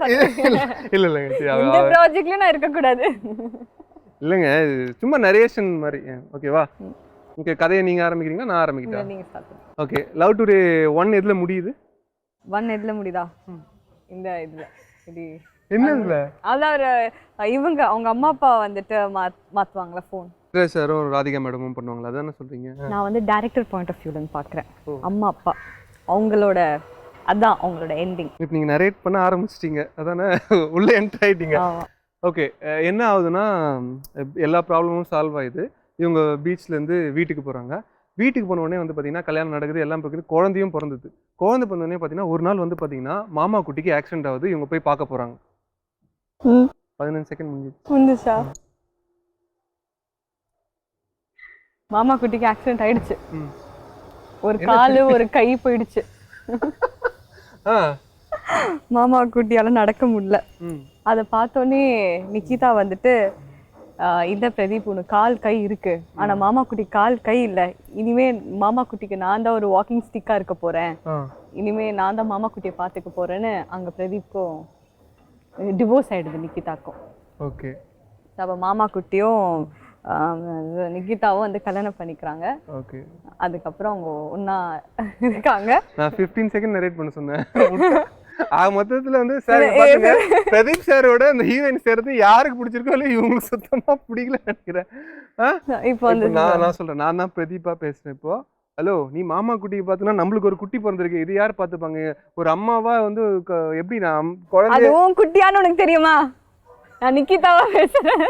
ப்ராஜெக்ட்ல நான் இருக்க கூடாது. இல்லங்க, சும்மா நரேஷன் மாதிரி. ஓகேவா? ஓகே, கதையை நீங்க ஆரம்பிக்கிறீங்களா நான் ஆரம்பிக்கிட்டா? நீங்க ஸ்டார்ட் பண்ணுங்க. ஓகே, லவ் டுடே 1 எதுல முடியுது? 1 எதுல முடியுதா? இந்த இதுல இது என்ன இதுல? அதாவது இவங்க அவங்க அம்மா அப்பா வந்துட்டு மாத்துவாங்களா ஃபோன். சாரும் ராதிகா மேடமும் பண்ணுவாங்களா, அதானே சொல்றீங்க? நான் வந்து டைரக்டர் பாயிண்ட் ஆஃப் வியூல பார்க்குறேன். ஓ. அம்மா அப்பா அவங்களோட அதான் அவங்களோட எண்டிங். இப்போ நீங்கள் நரேட் பண்ண ஆரம்பிச்சிட்டீங்க அதானே, உள்ளே என்டர் ஆகிட்டீங்க. ஓகே, என்ன ஆகுதுன்னா எல்லா ப்ராப்ளமும் சால்வ் ஆகுது. இவங்க பீச்லேருந்து வீட்டுக்கு போகிறாங்க. வீட்டுக்கு போன உடனே வந்து பார்த்தீங்கன்னா கல்யாணம் நடக்குது, எல்லாம் இருக்குது, குழந்தையும் பிறந்தது. குழந்தை பிறந்தோடனே பார்த்தீங்கன்னா ஒரு நாள் வந்து பார்த்தீங்கன்னா மாமா குட்டிக்கு ஆக்சிடென்ட் ஆகுது. இவங்க போய் பார்க்க போகிறாங்க. 15 செகண்ட் முடிஞ்சுச்சா? மாமா குட்டிக்கு ஆக்சிடென்ட் ஆயிடுச்சு. ஒரு காலு ஒரு கை போயிடுச்சு. மாமா குட்டியால நடக்க முடியல. அதை பார்த்தோன்னே நிக்கிதா வந்துட்டு இல்ல பிரதீப் உனக்கு கால் கை இருக்கு, ஆனா மாமா குட்டி கால் கை இல்ல, இனிமே மாமா குட்டிக்கு நான் தான் ஒரு வாக்கிங் ஸ்டிக்கா இருக்க போறேன், இனிமே நான் தான் மாமா குட்டியை பாத்துக்க போறேன்னு அங்க பிரதீப்க்கும் டிவோர்ஸ் ஆயிடுது நிக்கிதாக்கும். ஓகே, அப்ப மாமா குட்டியும் நிகிதாவும் வந்து கல்யாணம் பண்ணிக்கிறாங்க. ஓகே, அதுக்கப்புறம் அவங்க ஒண்ணா இருக்காங்க. நான் 15 செகண்ட் நரேட் பண்ண சொன்னேன். மொத்தத்துல வந்து சார் பாருங்க, பிரதீப் சாரோட அந்த ஹீரோயின் சேர்ந்து யாருக்கு பிடிச்சிருக்கோ இல்லையா இவங்களுக்கு சுத்தமா பிடிக்கல நினைக்கிறேன். இப்போ வந்து நான் சொல்றேன், நான் தான் பிரதீப்பா பேசுறேன். இப்போ ஹலோ, நீ மாமா குட்டிக்கு பாத்தீங்கன்னா நம்மளுக்கு ஒரு குட்டி பிறந்திருக்கு, இது யார் பாத்துப்பாங்க? ஒரு அம்மாவா வந்து எப்படி நான் குழந்தை அதுவும் குட்டியான்னு உனக்கு தெரியுமா? நான் நிக்கிதாவா பேசுறேன்.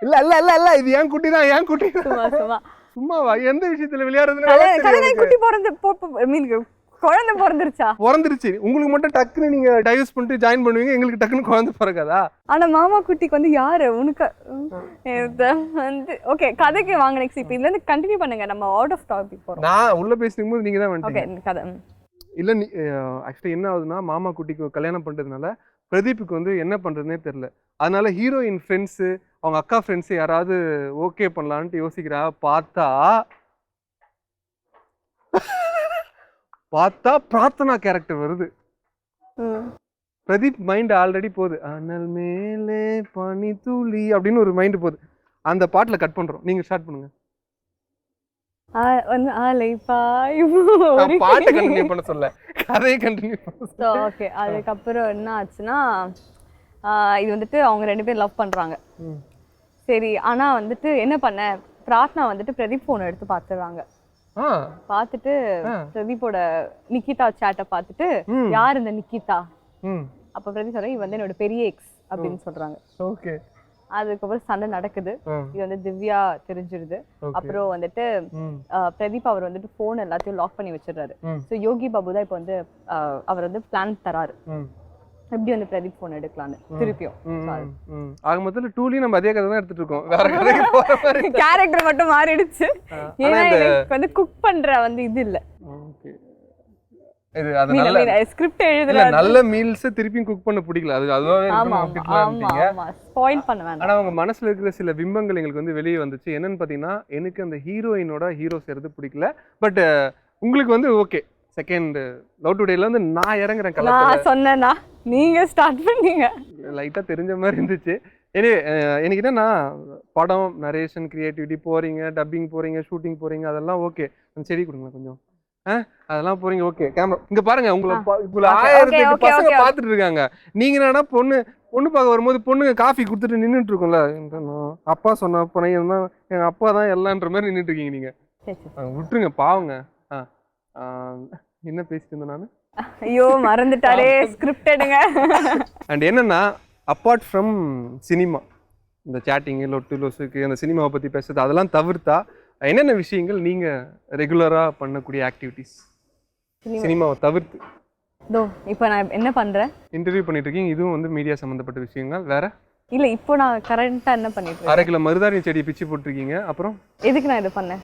இல்ல இல்ல இல்ல இல்ல, இது ஏன் குட்டி தான், ஏன் குட்டி சும்மா சும்மாவா? எந்த விஷயத்துல விளையாடுறதுன்னு குட்டி பிறந்து குழந்தை பிறந்துருச்சு. உங்களுக்கு மட்டும் டக்குன்னு நீங்க டைவர்ஸ் பண்ணிட்டு ஜாயின் பண்ணுவீங்க, எங்களுக்கு டக்குன்னு குழந்தை பிறக்காதா? ஆனா மாமா குட்டிக்கு வந்து யாரு உனக்கு வந்து ஓகே கதைக்கு வாங்க. நெக்ஸ்ட் இப்போ இதுல இருந்து கண்டினியூ பண்ணுங்க, நம்ம அவுட் ஆஃப் டாபிக் போறோம். நான் உள்ள பேசிக்கும் போது நீங்க தான் வந்துட்டீங்க. ஓகே கதை இல்ல. ஆக்சுவலி என்ன ஆகுதுன்னா மாமா குட்டிக்கு கல்யாணம் பண்றதுனால பிரதீப்புக்கு வந்து என்ன பண்றதுனே தெரியல. அதனால ஹீரோயின் ஃப்ரெண்ட்ஸு அவங்க அக்கா ஃப்ரெண்ட்ஸு யாராவது ஓகே பண்ணலான்ட்டு யோசிக்கிறா. பார்த்தா பிரார்த்தனா கேரக்டர் வருது. பிரதீப் மைண்ட் ஆல்ரெடி போகுது, அனல் மேலே பனி துளி அப்படின்னு ஒரு மைண்ட் போகுது. அந்த பாட்டுல கட் பண்றோம், நீங்க ஸ்டார்ட் பண்ணுங்க. பாட்டை கண்டினியூ பண்ண சொல்ல, கதையை கண்டினியூ பண்ண. ஓகே, அதுக்கப்புறம் என்ன ஆச்சுன்னா இது வந்துட்டு அவங்க 2 பேரும் லவ் பண்றாங்க. சரி, ஆனா வந்துட்டு என்ன பண்ண, பிரார்த்தனா வந்துட்டு பிரதீப் போனை எடுத்து பாத்துறாங்க. பாத்துட்டு பிரதீப்போட நிக்கிதா சேட்டை பாத்துட்டு யார் இந்த நிக்கிதா? அப்ப பிரதீப் சொல்ற இவ வந்து என்னோட பெரிய எக்ஸ் அப்படின்னு சொல்றாங்க. ஓகே, அதுக்கப்புறம் சண்டை நடக்குது. இது வந்து திவ்யா தெரிஞ்சிருது. அப்புறம் வந்துட்டு பிரதீப் அவர் வந்துட்டு போன் எல்லாத்தையும் லாக் பண்ணி வச்சிடுறாரு. ஸோ யோகி பாபு தான் இப்போ வந்து அவர் வந்து பிளான் தராரு எப்படி வந்து பிரதீப் போன் எடுக்கலான்னு திருப்பியும். ஆக மொத்தத்துல டூலையும் நம்ம அதே கதை தான் எடுத்துட்டு இருக்கோம், வேற கதைக்கு போற மாதிரி கேரக்டர் மட்டும் மாறிடுச்சு. ஏன்னா எனக்கு வந்து குக் பண்ற வந்து இது இல்ல. ஓகே, இது அது நல்ல ஸ்கிரிப்ட் எழுதுற நல்ல மீல்ஸ் திருப்பியும் குக் பண்ண பிடிக்கல, அது அதுவே ஸ்பாயில் பண்ண வேண்டாம். ஆனா அவங்க மனசுல இருக்கிற சில பிம்பங்கள் எங்களுக்கு வந்து வெளியே வந்துச்சு. என்னன்னு பாத்தீங்கன்னா எனக்கு அந்த ஹீரோயினோட ஹீரோ சேர்றது பிடிக்கல. பட் உங்களுக்கு வந்து ஓகே, செகண்ட் லவ் டுடேல வந்து நான் இறங்குறேன் கலத்துல. நான் சொன்னேனா நீங்க ஸ்டார்ட் பண்ணீங்க, லைட்டா தெரிஞ்ச மாதிரி இருந்துச்சு. எனக்கு என்னன்னா படம் நரேஷன் கிரியேட்டிவிட்டி போறீங்க, டப்பிங் போறீங்க, ஷூட்டிங் போறீங்க, அதெல்லாம் ஓகே. செடி கொடுங்க கொஞ்சம், அதெல்லாம் போறீங்க ஓகே. கேமரா இங்க பாருங்க, உங்களை 1008 பசங்க பாத்துட்டு இருக்காங்க. நீங்க என்னன்னா பொண்ணு பார்க்க வரும்போது பொண்ணுங்க காஃபி கொடுத்துட்டு நின்றுட்டு இருக்கோம்ல, அப்பா சொன்ன பையன் தான் எங்க அப்பா தான் எல்லான்ற மாதிரி நின்றுட்டு இருக்கீங்க. நீங்க விட்டுருங்க பாவங்க. என்ன பேசிட்டு இருந்தேன் நானு? ஐயோ மறந்துட்டாரே, ஸ்கிரிப்ட் எடுங்க. அண்ட் என்னன்னா அப்பார்ட் ஃப்ரம் சினிமா, இந்த சேட்டிங்கு லொட்டு லொசுக்கு அந்த சினிமாவை பற்றி பேசுறது அதெல்லாம் தவிர்த்தா என்னென்ன விஷயங்கள் நீங்கள் ரெகுலராக பண்ணக்கூடிய ஆக்டிவிட்டீஸ் சினிமாவை தவிர்த்து? இப்போ நான் என்ன பண்ணுறேன், இன்டர்வியூ பண்ணிட்டு இருக்கீங்க, இதுவும் வந்து மீடியா சம்மந்தப்பட்ட விஷயங்கள். வேற இல்லை, இப்போ நான் கரண்ட்டாக என்ன பண்ணிட்டு இருக்கேன், 1/2 கிலோ மருதாணி செடியை பிச்சு போட்டிருக்கீங்க. அப்புறம் எதுக்கு நான் இதை பண்ணேன்?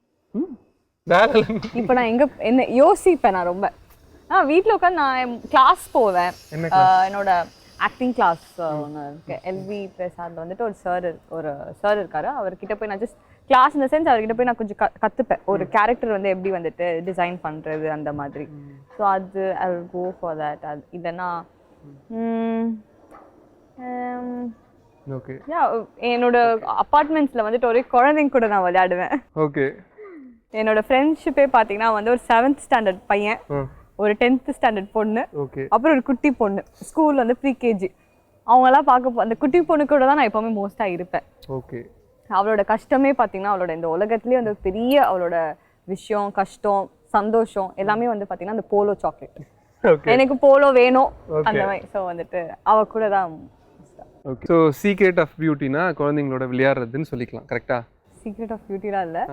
இப்போ நான் என்ன யோசிப்பேன், நான் ரொம்ப வீட்டில் உட்காந்து நான் கிளாஸ் போவேன். என்னோட ஆக்டிங் கிளாஸ் ஒன்று இருக்கு, எல்வி பிரசாத்ல வந்துட்டு ஒரு சார் இருக்காரு. அவர்கிட்ட போய் நான் ஜஸ்ட் கிளாஸ் இந்த சென்ஸ் அவர்கிட்ட போய் நான் கொஞ்சம் கற்றுப்பேன், ஒரு கேரக்டர் வந்து எப்படி வந்துட்டு டிசைன் பண்ணுறது அந்த மாதிரி. ஸோ அது I will go for that. அது இல்லைன்னா என்னோட அப்பார்ட்மெண்ட்ஸில் வந்துட்டு ஒரே குழந்தைங்க கூட நான் விளையாடுவேன். ஓகே, என்னோட ஃப்ரெண்ட்ஷிப்பே பார்த்தீங்கன்னா வந்து ஒரு 7th ஸ்டாண்டர்ட் பையன், ஒரு 10th ஸ்டாண்டர்ட் பொண்ணு, அப்புறம் ஒரு குட்டி பொண்ணு ஸ்கூல் வந்து ப்ரீகேஜி. அவங்கெல்லாம் பார்க்க அந்த குட்டி பொண்ணு கூட தான் நான் எப்பவுமே மோஸ்ட்டாக இருப்பேன். ஓகே, அவளோட கஷ்டமே பார்த்தீங்கன்னா அவளோட இந்த உலகத்துலேயே வந்து பெரிய அவளோட விஷயம் கஷ்டம் சந்தோஷம் எல்லாமே வந்து பார்த்தீங்கன்னா அந்த போலோ சாக்லேட். எனக்கு போலோ வேணும் அந்த மாதிரி. ஸோ வந்துட்டு அவ கூட தான். ஓகே. ஸோ சீக்ரெட் ஆஃப் பியூட்டினா குழந்தைங்களோட விளையாடுறதுன்னு சொல்லிக்கலாம், கரெக்டா? சீக்ரெட் ஆஃப் பியூட்டிலாம் இல்லை,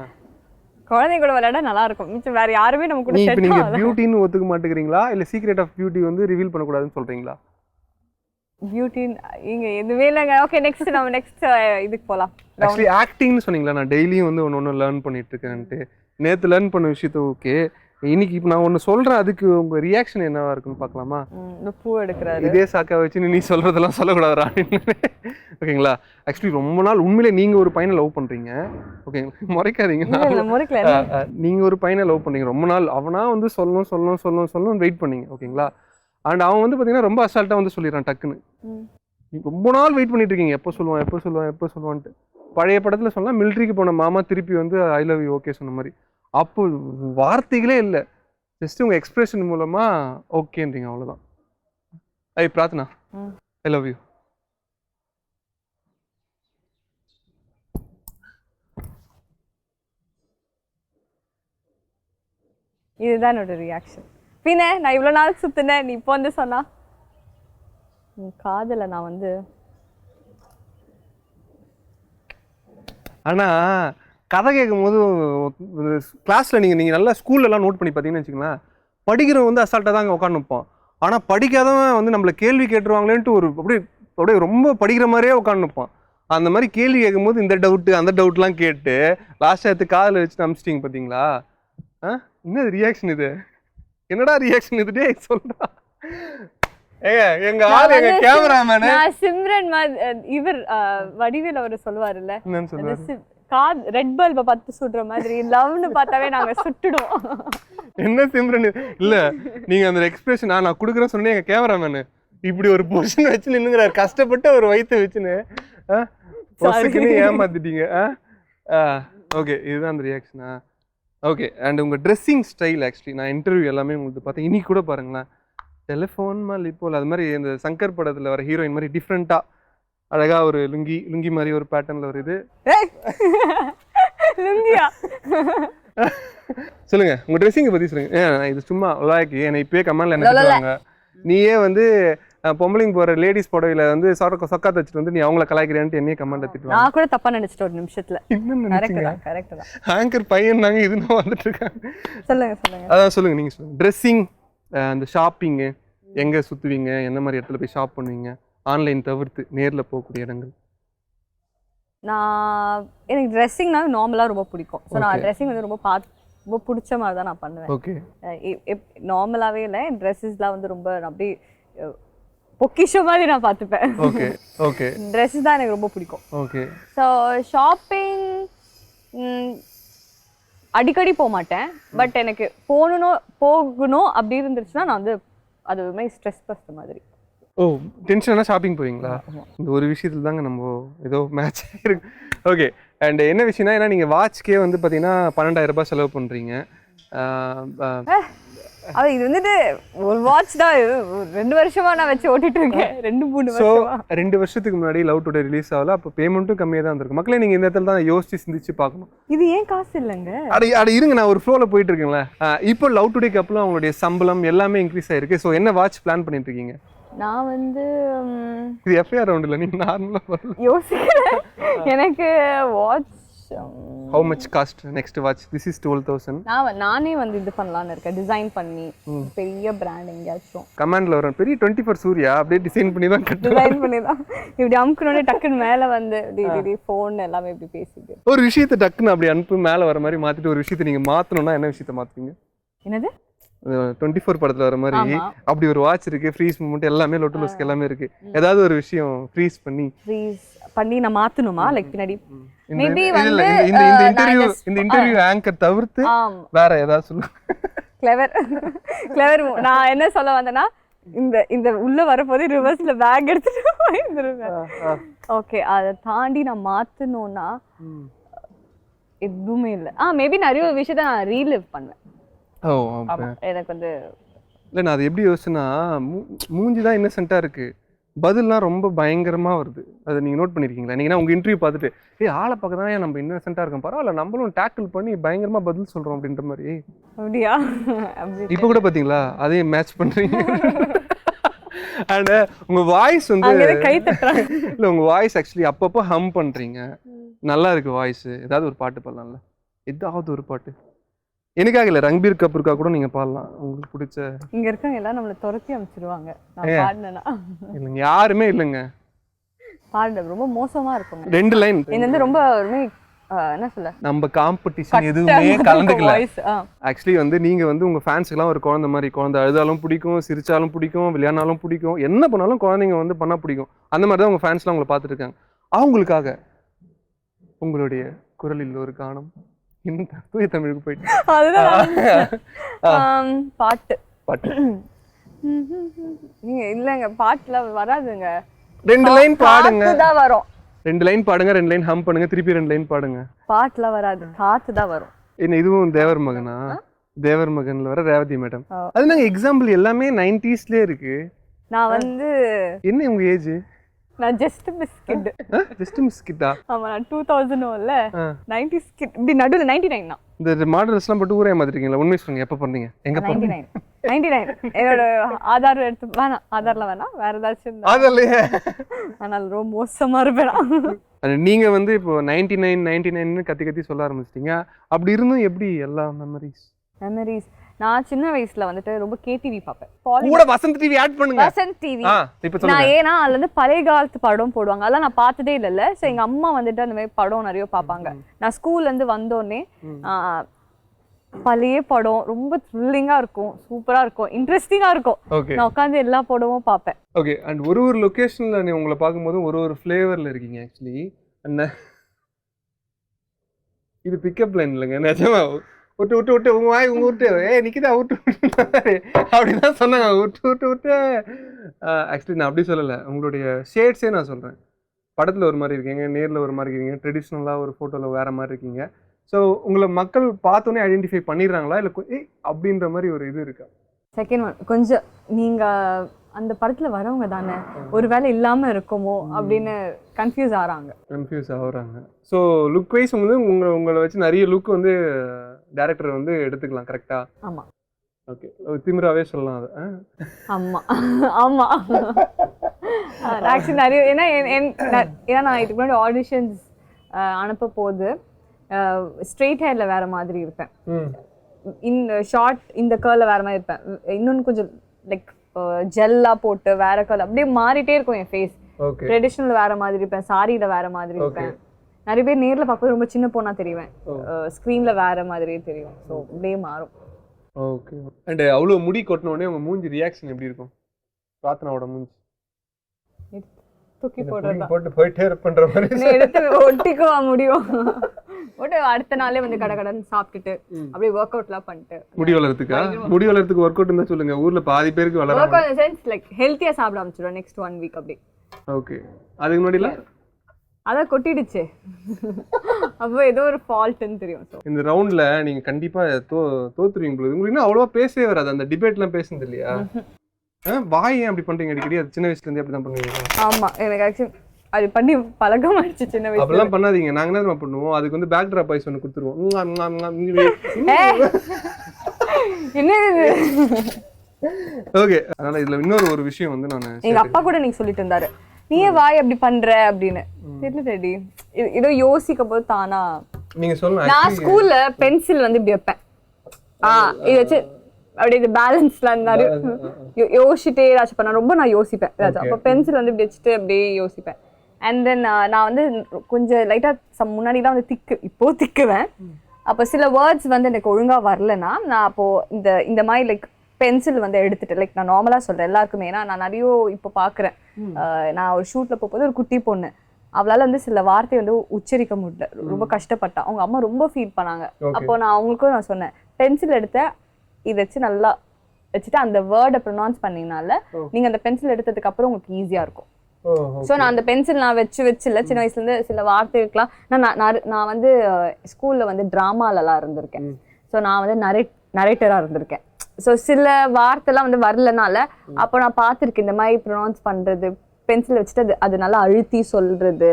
குழந்தைங்க கூட விளையாட நல்லா இருக்கும். மிச்சம் வேற யாருமே நம்ம கூட இப்போ நீங்க பியூட்டின்னு ஒத்துக்க மாட்டேங்கிறீங்களா இல்லை சீக்ரெட் ஆஃப் பியூட்டி வந்து ரிவீல் பண்ணக்கூடாதுன்னு சொல்றீங்களா? பியூட்டின் இங்க எதுவுமே இல்லைங்க. ஓகே நெக்ஸ்ட் நம்ம நெக்ஸ்ட் இதுக்கு போகலாம். ஆக்சுவலி ஆக்டிங்னு சொன்னீங்களா, நான் டெய்லியும் வந்து ஒன்று லேர்ன் பண்ணிட்டு இருக்கேன்ட்டு. நேற்று லேர்ன் பண்ண விஷயத்த ஓகே, இன்னைக்கு இப்போ நான் ஒன்று சொல்கிறேன், அதுக்கு உங்கள் ரியாக்ஷன் என்னவா இருக்குன்னு பார்க்கலாமா? இந்த பூ எடுக்கிறாரு, இதே சாக்கா வச்சு நீ சொல்கிறதெல்லாம் சொல்லக்கூடாதுரா. ஓகேங்களா? ஆக்சுவலி ரொம்ப நாள் உண்மையிலே நீங்கள் ஒரு பையனை லவ் பண்ணுறீங்க, ஓகேங்களா? முறைக்காதீங்க. நீங்கள் ஒரு பையனை லவ் பண்ணுறீங்க ரொம்ப நாள், அவனா வந்து சொல்லணும் வெயிட் பண்ணீங்க, ஓகேங்களா? அண்ட் அவன் வந்து பார்த்தீங்கன்னா ரொம்ப அசால்ட்டாக வந்து சொல்லிடுறான் டக்குன்னு. ரொம்ப நாள் வெயிட் பண்ணிட்டு இருக்கீங்க, எப்போ சொல்லுவான்ட்டு. பழைய படத்தில் சொன்னால் மிலிட்ரிக்கு போன மாமா திருப்பி வந்து ஐ லவ் யூ ஓகே சொன்ன மாதிரி. அப்போ வார்த்தைகளே இல்லை, ஜஸ்ட் உங்கள் எக்ஸ்பிரஷன் மூலமாக ஓகேன்றீங்க, அவ்வளோதான். ஐ பிரார்த்தனா, ஐ லவ் யூ. இதுதான் என்னோட ரியாக்ஷன். பின்ன நான் இவ்வளோ நாள் சுற்றினேன், நீ இப்போ வந்து சொன்னா காதலை நான் வந்து. ஆனால் கதை கேட்கும் போது கிளாஸில் நீங்கள் நல்லா ஸ்கூல்லலாம் நோட் பண்ணி பார்த்தீங்கன்னு வச்சுங்களேன், படிக்கிறவங்க வந்து அசால்ட்டாக தாங்க உட்காந்து நிற்போம். ஆனால் படிக்காதவன் வந்து நம்மளை கேள்வி கேட்டுருவாங்களேன்ட்டு ஒரு அப்படியே ரொம்ப படிக்கிற மாதிரியே உட்காந்து நிற்போம். அந்த மாதிரி கேள்வி கேட்கும்போது இந்த டவுட்டு அந்த டவுட்லாம் கேட்டு லாஸ்ட்டாக எடுத்து காதில் வச்சுட்டு அனுப்பிச்சிட்டிங்க பார்த்தீங்களா? என்னது ரியாக்ஷன் இது? என்னடா ரியாக்ஷன் இது? டே சொல்றா. எங்க ஆளு எங்க கேமராமேன் சிம்ரன் இவர் வடிவேல் அவர் சொல்லுவாருல்ல, ரெட் பல்ப பார்த்து சுடுற மாதிரி லவ்னு பார்த்தாவே நாங்க சுட்டுடுவோம். என்ன சிம்ரன் இல்ல, நீங்க அந்த எக்ஸ்பிரஷன் நான் கொடுக்குறேன்னு சொன்னேன். எங்க கேமராமேன் இப்படி ஒரு பொசிஷன் வச்சு நின்னுங்கிறாரு, கஷ்டப்பட்டு ஒரு வயிற்று வச்சுன்னு ஏமாத்திட்டீங்க. ஓகே, இதுதான் அந்த ரியாக்ஷனா? ஓகே. அண்ட் உங்கள் ட்ரெஸ்ஸிங் ஸ்டைல் ஆக்சுவலி நான் இன்டர்வியூ எல்லாமே உங்களுக்கு பார்த்தேன். இன்னைக்கு கூட பாருங்களேன், டெலிஃபோன் மாதிரி போல் அது மாதிரி இந்த சங்கர் படத்தில் வர ஹீரோயின் மாதிரி டிஃப்ரெண்ட்டாக அழகாக ஒரு லுங்கி மாதிரி ஒரு பேட்டர்னில் ஒரு இது. சொல்லுங்க உங்கள் ட்ரெஸ்ஸிங்கை பற்றி சொல்லுங்க. இது சும்மா லாய்க்கு என்னை இப்போயே கமெண்ட்ல என்ன சொல்லுவாங்க, நீயே வந்து பொம்பளைங்க போகிற லேடிஸ் புடவையில வந்து சொக்கா தச்சுட்டு வந்து நீ அவங்கள கலாய்க்கிறேன்ட்டு என்னையே கமெண்ட் எடுத்துட்டு. நான் கூட தப்பா நினைச்சிட்டு ஒரு நிமிஷத்துல. கரெக்ட் தான். ஆங்கர் பையன் நாங்க இது நான் வந்துட்டு இருக்கேன். சொல்லுங்க. அதான் சொல்லுங்க, நீங்க சொல்லுங்க. ட்ரெஸ்ஸிங், அந்த ஷாப்பிங்கு எங்க சுத்துவீங்க, என்ன மாதிரி இடத்துல போய் ஷாப் பண்ணுவீங்க, ஆன்லைன் தவிர்த்து நேர்ல போகக்கூடிய இடங்கள்? எனக்கு ட்ரெஸ்ஸிங்னா நார்மலா ரொம்ப பிடிக்கும். ஸோ நான் ட்ரெஸ்ஸிங் வந்து ரொம்ப பிடிச்ச மாதிரி தான் நான் பண்ணுவேன். ஓகே. நார்மலாவே இல்லை, ட்ரெஸ்ஸஸ்லாம் வந்து ரொம்ப அப்படி பொக்கிஷம் மாதிரி நான் பார்த்துப்பேன். Okay okay. ட்ரெஸ்ஸஸ் தான் எனக்கு ரொம்ப பிடிக்கும். ஓகே. ஸோ ஷாப்பிங் அடிக்கடி போக மாட்டேன். பட் எனக்கு போகணும் அப்படி இருந்துச்சுன்னா நான் வந்து அது ஒரு மாதிரி ஸ்ட்ரெஸ் பஸ்ட் மாதிரி. ஓ, டென்ஷனாக ஷாப்பிங் போவீங்களா? இந்த ஒரு விஷயத்துல தாங்க நம்ம ஏதோ மேட்ச் இருக்கு. ஓகே. அண்ட் என்ன விஷயம்னா, ஏன்னா நீங்கள் வாட்ச்க்கே வந்து பார்த்தீங்கன்னா 12,000 ரூபாய் செலவு பண்ணுறீங்க. அது இது வந்துட்டு ஒரு வாட்ச் தான் 2 வருஷமா நான் வச்சு ஓட்டிட்டு இருக்கேன். 2-3 வருஷமா. 2 வருஷத்துக்கு முன்னாடி லவ் டுடே ரிலீஸ் ஆகல, அப்போ பேமெண்ட்டும் கம்மியாக தான் இருந்திருக்கு. மக்களே நீங்கள் இந்த இடத்துல தான் யோசிச்சு சிந்திச்சு பார்க்கணும். இது ஏன் காசு இல்லைங்க? அட இருங்க, நான் ஒரு ஃப்ளோவில் போயிட்டு இருக்கேன்ல. இப்போ லவ் டுடேக்கு அப்புறம் அவங்களுடைய சம்பளம் எல்லாமே இன்க்ரீஸ் ஆயிருக்கு. ஸோ என்ன வாட்ச் பிளான் பண்ணிட்டு இருக்கீங்க? நான் வந்து இது எஃப்ஐஆர் ரவுண்ட் இல்லை, நீங்கள் நார்மலாக யோசிக்கிறேன். எனக்கு watch how much cost next watch? This is 12,000. நானே வந்து இது பண்ணலாம்னு இருக்கேன், டிசைன் பண்ணி பெரிய பிராண்ட் எங்கயாச்சும். கமாண்ட்ல வரும் பெரிய 24 சூர்யா அப்படியே டிசைன் பண்ணி தான் டிசைன் பண்ணி தான் இப்படி அமுக்குனோனே டக்குன்னு மேல வந்து டிடி ஃபோன் எல்லாமே இப்படி பேசிட்டு ஒரு விஷயத்தை டக்குன்னு அப்படி அனுப்பு மேல வர மாதிரி மாத்திட்டு ஒரு விஷயத்தை நீங்க மாத்தணும்னா என்ன விஷயத்தை மாத்துவீங்க? என்னது? 24 படத்துல வர மாதிரி அப்படி ஒரு வாட்ச் இருக்கு, ஃப்ரீஸ் மூமெண்ட் எல்லாமே லோட்டோலஸ்க்கு எல்லாமே இருக்கு. ஏதாவது ஒரு விஷயம் ஃப்ரீஸ் பண்ணி நான் மாத்தணுமா? லைக் பின்னாடி மேபி வந்து இந்த இன்டர்வியூ ஆங்கர் தவிர்த்து வேற ஏதாவது சொல்லுங்க. கிளவர் நான் என்ன சொல்ல வந்தேன்னா, இந்த உள்ள வரப்போது ரிவர்ஸ்ல பேக் எடுத்துட்டு போயிருந்தேன். ஓகே, அதை தாண்டி நான் மாத்தணும்னா எதுவுமே இல்லை. மேபி நிறைய விஷயத்த நான் ரீலிவ் பண்ணுவேன். எனக்கு வந்து இல்லை, நான் அது எப்படி யோசிச்சுன்னா, மூஞ்சி தான் இன்னசென்ட்டாக இருக்கு, பதில்லாம் ரொம்ப பயங்கரமா வருது. அதை நீங்க நோட் பண்ணிருக்கீங்களா? நீங்க உங்க இன்டர்வியூ பார்த்துட்டு ஆளை பார்க்க தான் நம்ம இன்னசென்ட்டா இருக்கோம், பரவாயில்ல நம்மளும் டேக்கிள் பண்ணி பயங்கரமா பதில் சொல்றோம் அப்படின்ற மாதிரி. அப்படியா? இப்ப கூட பாத்தீங்களா அதையும் மேட்ச் பண்றீங்க. அண்ட் உங்க வாய்ஸ் வந்து கை தட்டுறாங்க. இல்ல உங்க வாய்ஸ் ஆக்சுவலி அப்பப்போ ஹம் பண்றீங்க, நல்லா இருக்கு வாய்ஸ். ஏதாவது ஒரு பாட்டு பாடலாம்ல, ஏதாவது ஒரு பாட்டு. எனக்காக இல்ல, ரன்பீர் கபூர்க்கா கூட நீங்க பாடலாம், உங்களுக்கு பிடிச்ச. இங்க இருக்கவங்க எல்லாம் நம்மள துரத்தி அனுப்பிச்சிடுவாங்க நான் பாடுனேனா. இல்லங்க யாருமே இல்லங்க, பாடுறது ரொம்ப மோசமா இருக்குங்க. 2 லைன். இது வந்து ரொம்ப என்ன சொல்ல, நம்ம காம்படிஷன் எதுவுமே கலந்துக்கல. ஆக்சுவலி வந்து நீங்க வந்து உங்க ஃபேன்ஸ்க்குலாம் ஒரு குழந்தை மாதிரி, குழந்தை அழுதாலும் பிடிக்கும், சிரிச்சாலும் பிடிக்கும், விளையாடினாலும் பிடிக்கும், என்ன பண்ணாலும் குழந்தைங்க வந்து பண்ணா பிடிக்கும். அந்த மாதிரி தான் உங்க ஃபேன்ஸ்லாம் உங்களை பார்த்துட்டு இருக்காங்க. அவங்களுக்காக உங்களுடைய குரலில் ஒரு கானம் தூய தமிழுக்கு போயிட்டு பாட்டு பாட்டு நீங்க இல்லங்க பாட்டுல வராதுங்க. 2 லைன் பாடுங்க. தான் வரும். 2 லைன் பாடுங்க, 2 லைன் ஹம் பண்ணுங்க, திருப்பி 2 லைன் பாடுங்க. பாட்டுல வராது, காத்து தான் வரும். என்ன இதுவும் தேவர் மகனா? தேவர் மகன்ல வர ரேவதி மேடம். அது நாங்க எக்ஸாம்பிள் எல்லாமே 90ஸ்லயே இருக்கு. நான் வந்து என்ன உங்க ஏஜ்? நான் ஜஸ்ட் பிஸ்கட். ஜஸ்ட் பிஸ்கட்டா? ஆமா, நான் 2000ல 90s கிட், இப்படி நடுவுல 99 தான். இந்த மாடல்ஸ்லாம் போட்டு ஊரே மாத்திருக்கீங்களா? உண்மை சொல்லுங்க, எப்ப பண்ணீங்க, எங்க பண்ணீங்க? 99 என்னோட ஆதார் எடுத்து வேணாம், ஆதார்ல வேணாம், வேற ஏதாச்சும் ஆதார்லயே. ஆனால் ரொம்ப மோசமா இருப்பேன். நீங்க வந்து இப்போ 99 கத்தி சொல்ல ஆரம்பிச்சிட்டீங்க. அப்படி இருந்தும் எப்படி எல்லா மெமரிஸ்? நான் சின்ன வயசுல வந்துட்டு ரொம்ப கேடிவி பார்ப்பேன். கூட வசந்த் டிவி ஆட் பண்ணுங்க. வசந்த் டிவி நான் ஏன்னா அதுல இருந்து பழைய காலத்து படம் போடுவாங்க, அதெல்லாம் நான் பார்த்ததே இல்லைல்ல. ஸோ எங்க அம்மா வந்துட்டு அந்த மாதிரி படம் நிறைய பார்ப்பாங்க. நான் ஸ்கூல்ல இருந்து வந்தோடனே பழைய படம் ரொம்ப த்ரில்லிங்கா இருக்கும், சூப்பரா இருக்கும், இன்ட்ரெஸ்டிங்கா இருக்கும். நான் உட்காந்து எல்லா படமும் பார்ப்பேன். ஓகே. அண்ட் ஒரு லொகேஷன்ல நீ உங்களை பார்க்கும்போது ஒரு ஃப்ளேவர்ல இருக்கீங்க ஆக்சுவலி. இது பிக்கப் லைன் இல்லைங்க, நிஜமா. விட்டு உங்க வாய் உங்க விட்டு நிக்கிதா விட்டு அப்படிதான் சொன்னாங்க. விட்டு ஆக்சுவலி நான் அப்படி சொல்லலை, உங்களுடைய ஷேட்ஸே நான் சொல்றேன். படத்துல ஒரு மாதிரி இருக்கீங்க, நேர்ல ஒரு மாதிரி இருக்கீங்க, ட்ரெடிஷ்னலா ஒரு போட்டோல வேற மாதிரி இருக்கீங்க. ஸோ உங்களை மக்கள் பார்த்தோன்னே ஐடென்டிஃபை பண்ணிடுறாங்களா, இல்லை அப்படின்ற மாதிரி ஒரு இது இருக்கா? செகண்ட் ஒன் கொஞ்சம் நீங்க அந்த படத்துல வரவங்க தானே, ஒருவேளை இல்லாம இருக்குமோ அப்படின்னு கன்ஃபியூஸ் ஆகுறாங்க. ஸோ லுக் வைஸ் வந்து உங்களை வச்சு நிறைய லுக் வந்து டைரக்டர் வந்து எடுத்துக்கலாம், கரெக்டா? ஆமா. ஓகே, திமிராவே சொல்லலாம் அது. ஆமா ஆக்சுவலி நிறைய ஏன்னா நான் இதுக்கு முன்னாடி ஆடிஷன்ஸ் அனுப்ப போது ஸ்ட்ரெயிட் ஹேர்ல வேற மாதிரி இருப்பேன், ஷார்ட் இந்த கர்ல வேற மாதிரி இருப்பேன், இன்னொன்னு கொஞ்சம் லைக் ஜெல்லா போட்டு வேற கலர் அப்படியே மாறிட்டே இருக்கும் என் ஃபேஸ். ட்ரெடிஷனல் வேற மாதிரி இருப்பேன், சாரியில வேற மாதிரி இருப்பேன். நிறைய பேர் நேர்ல பார்க்கும்போது ரொம்ப சின்ன பொண்ணா தெரிவேன், ஸ்க்ரீன்ல வேற மாதிரியே தெரியும். ஸோ அப்படியே மாறும். ஓகே. அண்ட் அவ்வளோ முடி கொட்டின உடனே உங்க மூஞ்சி ரியாக்ஷன் எப்படி இருக்கும்? பிரார்த்தனாவோட மூஞ்சி தூக்கி போட்டு போயிட்டே இருப்பன்ற மாதிரி எடுத்து ஒட்டிக்குவா முடியும். போட்டு அடுத்த நாளே வந்து கடகடன்னு சாப்பிட்டுட்டு அப்படியே ஒர்க் அவுட்லாம் பண்ணிட்டு. முடி வளர்றதுக்கு ஒர்க் அவுட் இருந்தா சொல்லுங்க, ஊர்ல பாதி பேருக்கு வளர ஒர்க் அவுட் சென்ஸ் லைக் ஹெல்த்தியா சாப்பிட ஆரம்பிச்சிடுவேன் நெக்ஸ்ட் 1 வீக் அப்படி. ஓகே. அதுக்கு முன்னாடில அதான் கொட்டிடுச்சு, அப்போ ஏதோ ஒரு ஃபால்ட்னு தெரியும். இந்த ரவுண்ட்ல நீங்க கண்டிப்பா தோத்துருவீங்க போல. உங்களுக்கு இன்னும் அவ்வளவா பேசவே வராது, அந்த டிபேட்லாம் பேசுனது இல்லையா? வாய் ஏன் அப்படி பண்றீங்க அடிக்கடி? அது சின்ன வயசுல இருந்தே அப்படிதான் பண்ணுவீங்க? ஆமா, எனக்கு ஆக்சுவலி அது பண்ணி பழக்கமாயிடுச்சு சின்ன வயசுல. அப்படிலாம் பண்ணாதீங்க, நாங்க என்ன பண்ணுவோம், அதுக்கு வந்து பேக் டிராப் ஐஸ் ஒன்று கொடுத்துருவோம். என்ன ஓகே. அதனால இதுல இன்னொரு விஷயம் வந்து நான் எங்க அப்பா கூட நீங்க சொல்லிட்டு இருந்தாரு, நீயே வாய் அப்படி பண்ற அப்படின்னு. தெரியல ரெடி ஏதோ யோசிக்க போது தானா நீங்க சொல்லுங்க. நான் ஸ்கூல்ல பென்சில் வந்து இப்படி வைப்பேன், இது வச்சு அப்படியே இது பேலன்ஸ்ல நிறைய யோசிச்சுட்டே ஏதாச்சும் பண்ண ரொம்ப நான் யோசிப்பேன் ஏதாச்சும். அப்போ பென்சில் வந்து இப்படி வச்சுட்டு அப்படியே யோசிப்பேன். அண்ட் தென் நான் வந்து கொஞ்சம் லைட்டா முன்னாடிலாம் வந்து இப்போ திக்குவேன். அப்போ சில வேர்ட்ஸ் வந்து எனக்கு ஒழுங்கா வரலன்னா நான் அப்போ இந்த மாதிரி லைக் பென்சில் வந்து எடுத்துட்டு லைக் நான் நார்மலா சொல்றேன் எல்லாருக்குமே. ஏன்னா நான் நிறைய இப்போ பாக்குறேன், நான் ஒரு ஷூட்ல போகும்போது ஒரு குட்டி பொண்ணு, அவளால வந்து சில வார்த்தை வந்து உச்சரிக்க முடியல, ரொம்ப கஷ்டப்பட்டா. அவங்க அம்மா ரொம்ப ஃபீல் பண்ணாங்க. அப்போ நான் அவங்களுக்கும் நான் சொன்னேன், பென்சில் எடுத்த இதை வச்சு நல்லா வச்சுட்டு அந்த வேர்டை ப்ரொனவுன்ஸ் பண்ணீங்கனால நீங்க அந்த பென்சில் எடுத்ததுக்கு அப்புறம் உங்களுக்கு ஈஸியா இருக்கும். ஸோ நான் அந்த பென்சில் நான் வச்சுல சின்ன வயசுல இருந்து சில வார்த்தை இருக்கலாம். நான் வந்து ஸ்கூல்ல வந்து டிராமாலலாம் இருந்திருக்கேன். ஸோ நான் வந்து நரேட்டரா இருந்திருக்கேன். ஸோ சில வார்த்தைலாம் வந்து வரலனால அப்போ நான் பார்த்துருக்கேன் இந்த மாதிரி ப்ரொனவுன்ஸ் பண்றது பென்சில் வச்சுட்டு அது நல்லா அழுத்தி சொல்றது.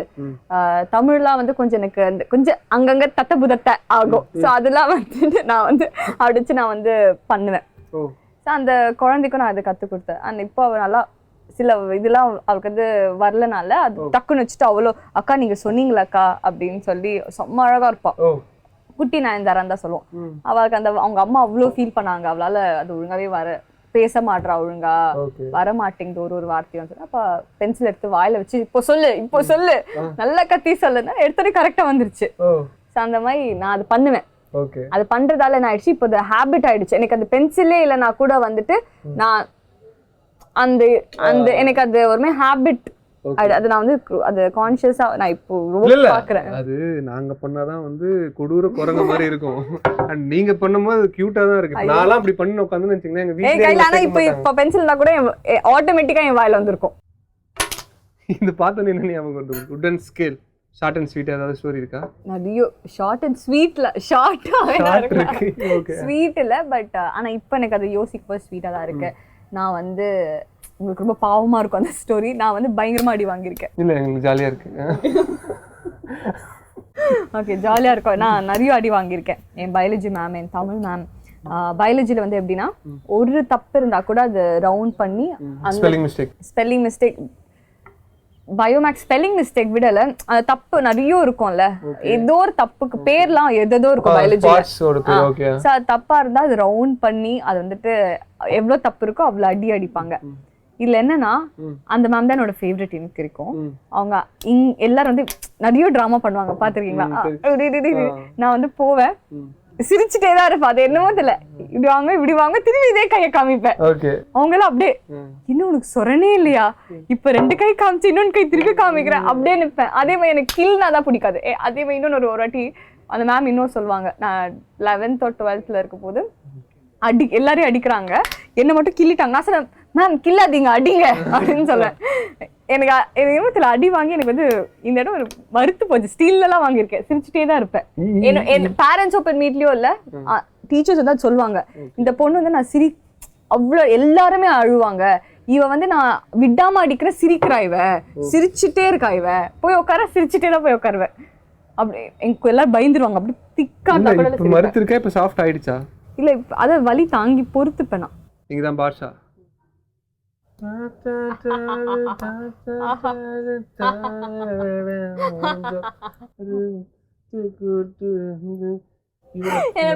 தமிழ்லாம் வந்து கொஞ்சம் எனக்கு கொஞ்சம் அங்கங்க தட்ட புதத்த ஆகும். ஸோ அதெல்லாம் வந்துட்டு நான் வந்து அடிச்சு நான் வந்து பண்ணுவேன். ஸோ அந்த குழந்தைக்கும் நான் அதை கற்றுக் கொடுத்தேன். அண்ட் இப்போ அவள் நல்லா சில இதெல்லாம் அவளுக்கு வந்து வரலனால அது டக்குன்னு வச்சுட்டு அவ்வளோ அக்கா நீங்க சொன்னீங்களாக்கா அப்படின்னு சொல்லி செம்ம அழகா இருப்பா. குட்டி நயன்தாரான்னு தான் சொல்லுவோம். அவளுக்கு அவங்க அம்மா அவ்வளோ ஃபீல் பண்ணாங்க, அவளால அது ஒழுங்காவே பேச மாட்றா, ஒழுங்கா வர மாட்டேங்குது ஒரு வார்த்தையும் சொல்லி. அப்ப பென்சில் எடுத்து வாயில வச்சு இப்போ சொல்லு நல்லா கத்தி சொல்லுன்னா எடுத்தோடனே கரெக்டா வந்துருச்சு. அந்த மாதிரி நான் அது பண்ணுவேன். அது பண்றதால என்ன ஆயிடுச்சு, இப்போ ஹேபிட் ஆயிடுச்சு எனக்கு. அந்த பென்சிலே இல்லைன்னா கூட வந்துட்டு நான் அந்த எனக்கு அது ஒரு ஹேபிட். அது நான் வந்து அது கான்ஷியஸா நான் இப்போ ரொம்ப பாக்குறேன். அது நாங்க பண்ணாதான் வந்து கொடூர குரங்க மாதிரி இருக்கும். அண்ட் நீங்க பண்ணும்போது கியூட்டா தான் இருக்கு. நான்லாம் அப்படி பண்ணி உட்கார்ந்து நினைச்சீங்கன்னா எங்க வீட்ல ஆனா இப்போ பென்சில்னா கூட ஆட்டோமேட்டிக்கா என் வாயில வந்திருக்கும். இது பார்த்தோன்னே என்ன ஞாபகம் வருது? வுடன் ஸ்கேல் ஷார்ட் அண்ட் ஸ்வீட் ஏதாவது ஸ்டோரி இருக்கா? நிறைய ஷார்ட் அண்ட் ஸ்வீட்ல ஷார்ட்டா இருக்கு. ஸ்வீட் இல்ல, பட் ஆனா இப்போ எனக்கு அது யோசிக்க ஸ்வீட்டா தான் இருக்கு. நான் வந்து உங்களுக்கு ரொம்ப பாவமா இருக்கும் அந்த ஸ்டோரி. நான் வந்து பயங்கரமா அடி வாங்கியிருக்கேன். இல்ல எங்களுக்கு ஜாலியா இருக்கு. ஓகே, ஜாலியா இருக்கும். நான் நிறைய அடி வாங்கியிருக்கேன். என் பயாலஜி மேம், என் தமிழ் மேம். பயாலஜில வந்து எப்படின்னா ஒரு தப்பு இருந்தா கூட அது ரவுண்ட் பண்ணி ஸ்பெல்லிங் மிஸ்டேக் பயோமேக்ஸ் ஸ்பெல்லிங் மிஸ்டேக் விடல, அந்த தப்பு நிறைய இருக்கும்ல, ஏதோ ஒரு தப்புக்கு பேர்லாம் ஏதோ இருக்கும் பயாலஜில. அது தப்பா இருந்தா அது ரவுண்ட் பண்ணி அது வந்துட்டு எவ்வளவு தப்பு இருக்கோ அவ்வளவு அடிப்பாங்க. இதுல என்னன்னா அந்த மேம் தான் என்னோட ஃபேவரட். எனக்கு இருக்கும். அவங்க எல்லாரும் வந்து நிறைய டிராமா பண்ணுவாங்க, பாத்திருக்கீங்களா? நான் வந்து போவேன், சிரிச்சுட்டே தான் இருப்பேன். அது என்னமோ தெரியல, இப்படி வாங்க திரும்பி இதே கையை காமிப்பேன். அவங்க எல்லாம் அப்படியே இன்னும் உனக்கு சொரணே இல்லையா, இப்ப 2 கை காமிச்சு இன்னொன்னு கை திருப்பி காமிக்கிறேன் அப்படியே நிற்பேன். அதே மாதிரி எனக்கு கில்னா தான் பிடிக்காது. அதே மாதிரி இன்னொன்னு ஒரு வாட்டி அந்த மேம் இன்னும் சொல்லுவாங்க, நான் 11th or 12th இருக்கும் போது எல்லாரையும் அடிக்கிறாங்க, என்ன மட்டும் கிள்ளிட்டாங்க. நான் சொன்னேன், மேம் கில்லாதீங்க அடிங்க அப்படின்னு சொல்லுவேன். எனக்கு என்னத்துல அடி வாங்கி எனக்கு வந்து இந்த இடம் ஒரு மறுத்து போச்சு. ஸ்டீல்ல எல்லாம் வாங்கியிருக்கேன், சிரிச்சுட்டே தான் இருப்பேன். என் பேரண்ட்ஸ் ஓப்பன் மீட்லயோ இல்ல டீச்சர்ஸ் தான் சொல்லுவாங்க, இந்த பொண்ணு வந்து நான் அவ்வளோ எல்லாருமே அழுவாங்க, இவ வந்து நான் விடாம அடிக்கிற சிரிக்கிறா, இவ சிரிச்சுட்டே இருக்கா, இவ போய் உட்கார சிரிச்சுட்டே தான் போய் உட்காருவேன். அப்படி எனக்கு எல்லாரும் பயந்துருவாங்க. அப்படி திக்கா மறுத்திருக்கா இப்ப சாஃப்ட் ஆயிடுச்சா? இல்ல அத வலி தாங்கி பொறுத்துப்பேன். நீங்க தான் பாஷா.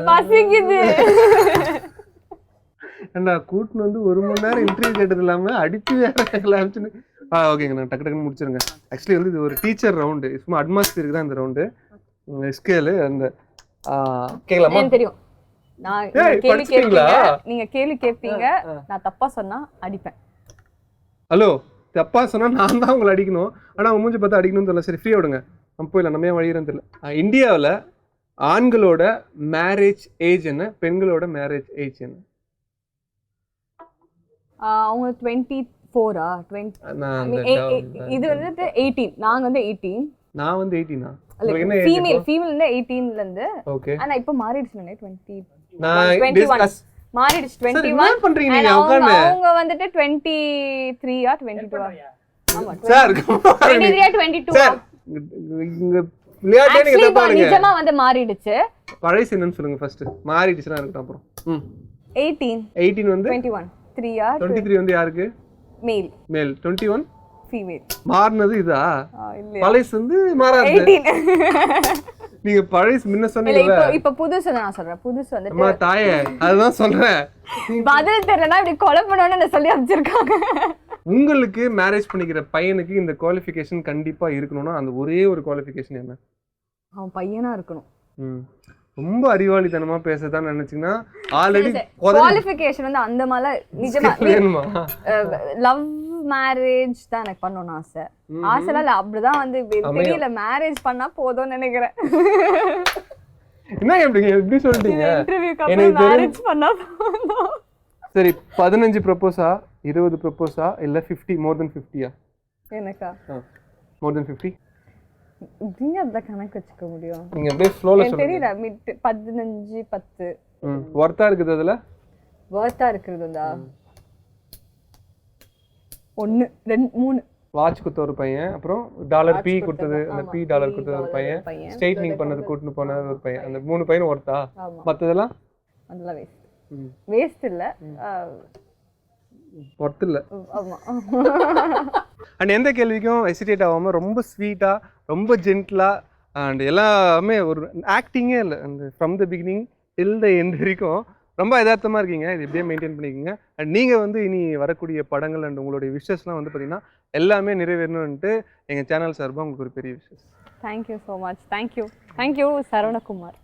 பசிக்குது கூட்டுன்னு வந்து 1 மணி நேரம் இன்டர்வியூ கேட்டது இல்லாம அடிச்சு வேற. ஓகேங்க, நான் டக்கு முடிச்சிருங்க. ஆக்சுவலி வந்து இது ஒரு டீச்சர் ரவுண்டு, சும்மா அட்மாஸ்பியருக்கு தான் இந்த ரவுண்டு. ஸ்கேலு அந்த கேட்கலாமா? தெரியும். நீங்க கேள்வி கேட்பீங்க, நான் தப்பா சொன்னா அடிப்பேன். ஹலோ, தப்பா சொன்னா நான் தான் உங்களை அடிக்கணும். ஆனா உங்க மூஞ்சி பார்த்தா அடிக்கணும்னு தெரியல. சரி, ஃப்ரீயா விடுங்க, நம்ம போயிடலாம். நம்ம ஏன் வழியிறன்னு தெரியல. இந்தியாவில் ஆண்களோட மேரேஜ் ஏஜ் என்ன, பெண்களோட மேரேஜ் ஏஜ் என்ன? அவங்க 24-ஆ? இது வந்து 18. நாங்க வந்து 18. நான் வந்து 18. ஃபீமேல் 18ல இருந்து. ஓகே, ஆனா இப்போ மாறிடுச்சு. 20 மாறிடுச்சு. 21 பண்றீங்க நீங்க. அவங்க வந்துட்டு 23-ஆ 22-ஆ? ஆமா சார், 23-ஆ 22-ஆ? இங்க விளையாட்டே நீங்க தப்பா பாருங்க. நிஜமா வந்து மாறிடுச்சு. பழைய என்னன்னு சொல்லுங்க ஃபர்ஸ்ட். மாறிடுச்சுனா இருக்கட்டும். அப்புறம் 18 வந்து 21. 3-ஆ? 23 வந்து யாருக்கு? மேல். 21 ஃபீமேல். மாறினது இதா? பழைய வந்து மாறாது. நீங்க பழைய முன்ன சொன்னீங்க. இப்ப புதுசு நான் சொல்றேன். புதுசு வந்து அம்மா தாயே, அதுதான் சொல்றேன். பதில் தெரியலனா இப்படி கொலை பண்ணனும்னு சொல்லி அனுப்பிச்சிருக்காங்க. உங்களுக்கு மேரேஜ் பண்ணிக்கிற பையனுக்கு இந்த குவாலிஃபிகேஷன் கண்டிப்பா இருக்கணும்னா அந்த ஒரே ஒரு குவாலிஃபிகேஷன் என்ன? அவன் பையனா இருக்கணும். ரொம்ப அறிவாளித்தனமா பேசதான் நினைச்சீங்கன்னா ஆல்ரெடி குவாலிஃபிகேஷன் வந்து அந்த மாதிரி நிஜமா லவ் மேரேஜ் தான் எனக்கு பண்ணணும்னு ஆசை. ஆசைலாம் இல்ல, அப்படிதான் வந்து தெரியல, மேரேஜ் பண்ணா போதும்னு நினைக்கிறேன். என்ன எப்படி சொல்றீங்க? இன்டர்வியூக்கு அப்புறம் மேரேஜ் பண்ணா போதும். சரி, 15 ப்ரொபோஸா 20 ப்ரொபோஸா இல்ல 50 மோர் தென் 50யா? எனக்கா மோர் தென் 50? நீங்க அத கணக்கு வச்சுக்க முடியும். நீங்க அப்படியே ஃப்ளோல சொல்லுங்க. தெரியல, 15 10 வர்த்தா இருக்குது. அதுல வர்த்தா இருக்குதுடா. 1 2 3 வாட்ச் கொடுத்த ஒரு பையன், அப்புறம் டாலர் பி கொடுத்தது, அந்த பி டாலர் கொடுத்தது ஒரு பையன், ஸ்ட்ரைட்னிங் பண்ணது கூட்டின்னு போனது ஒரு பையன். அந்த 3 பையனும் ஒருத்தா? மற்றதெல்லாம் அதெல்லாம் வேஸ்ட் இல்ல, ஒர்த் இல்லை. ஆமா. அண்ட் எந்த கேள்விக்கும் ஹெசிடேட் ஆகாமல் ரொம்ப ஸ்வீட்டாக, ரொம்ப ஜென்டிலாக, அண்ட் எல்லாமே ஒரு ஆக்டிங்கே இல்லை, அந்த from the beginning till the end வரைக்கும் ரொம்ப யதார்த்தமாக இருக்கீங்க. இது எப்படியே மெயின்டைன் பண்ணிக்கோங்க. அண்ட் நீங்கள் வந்து இனி வரக்கூடிய படங்கள் அண்ட் உங்களுடைய விஷஸ்லாம் வந்து பார்த்தீங்கன்னா எல்லாமே நிறைவேறணுன்ட்டு எங்கள் சேனல் சார்பாக உங்களுக்கு ஒரு பெரிய wishes. Thank you so much. Thank you Saravanakumar.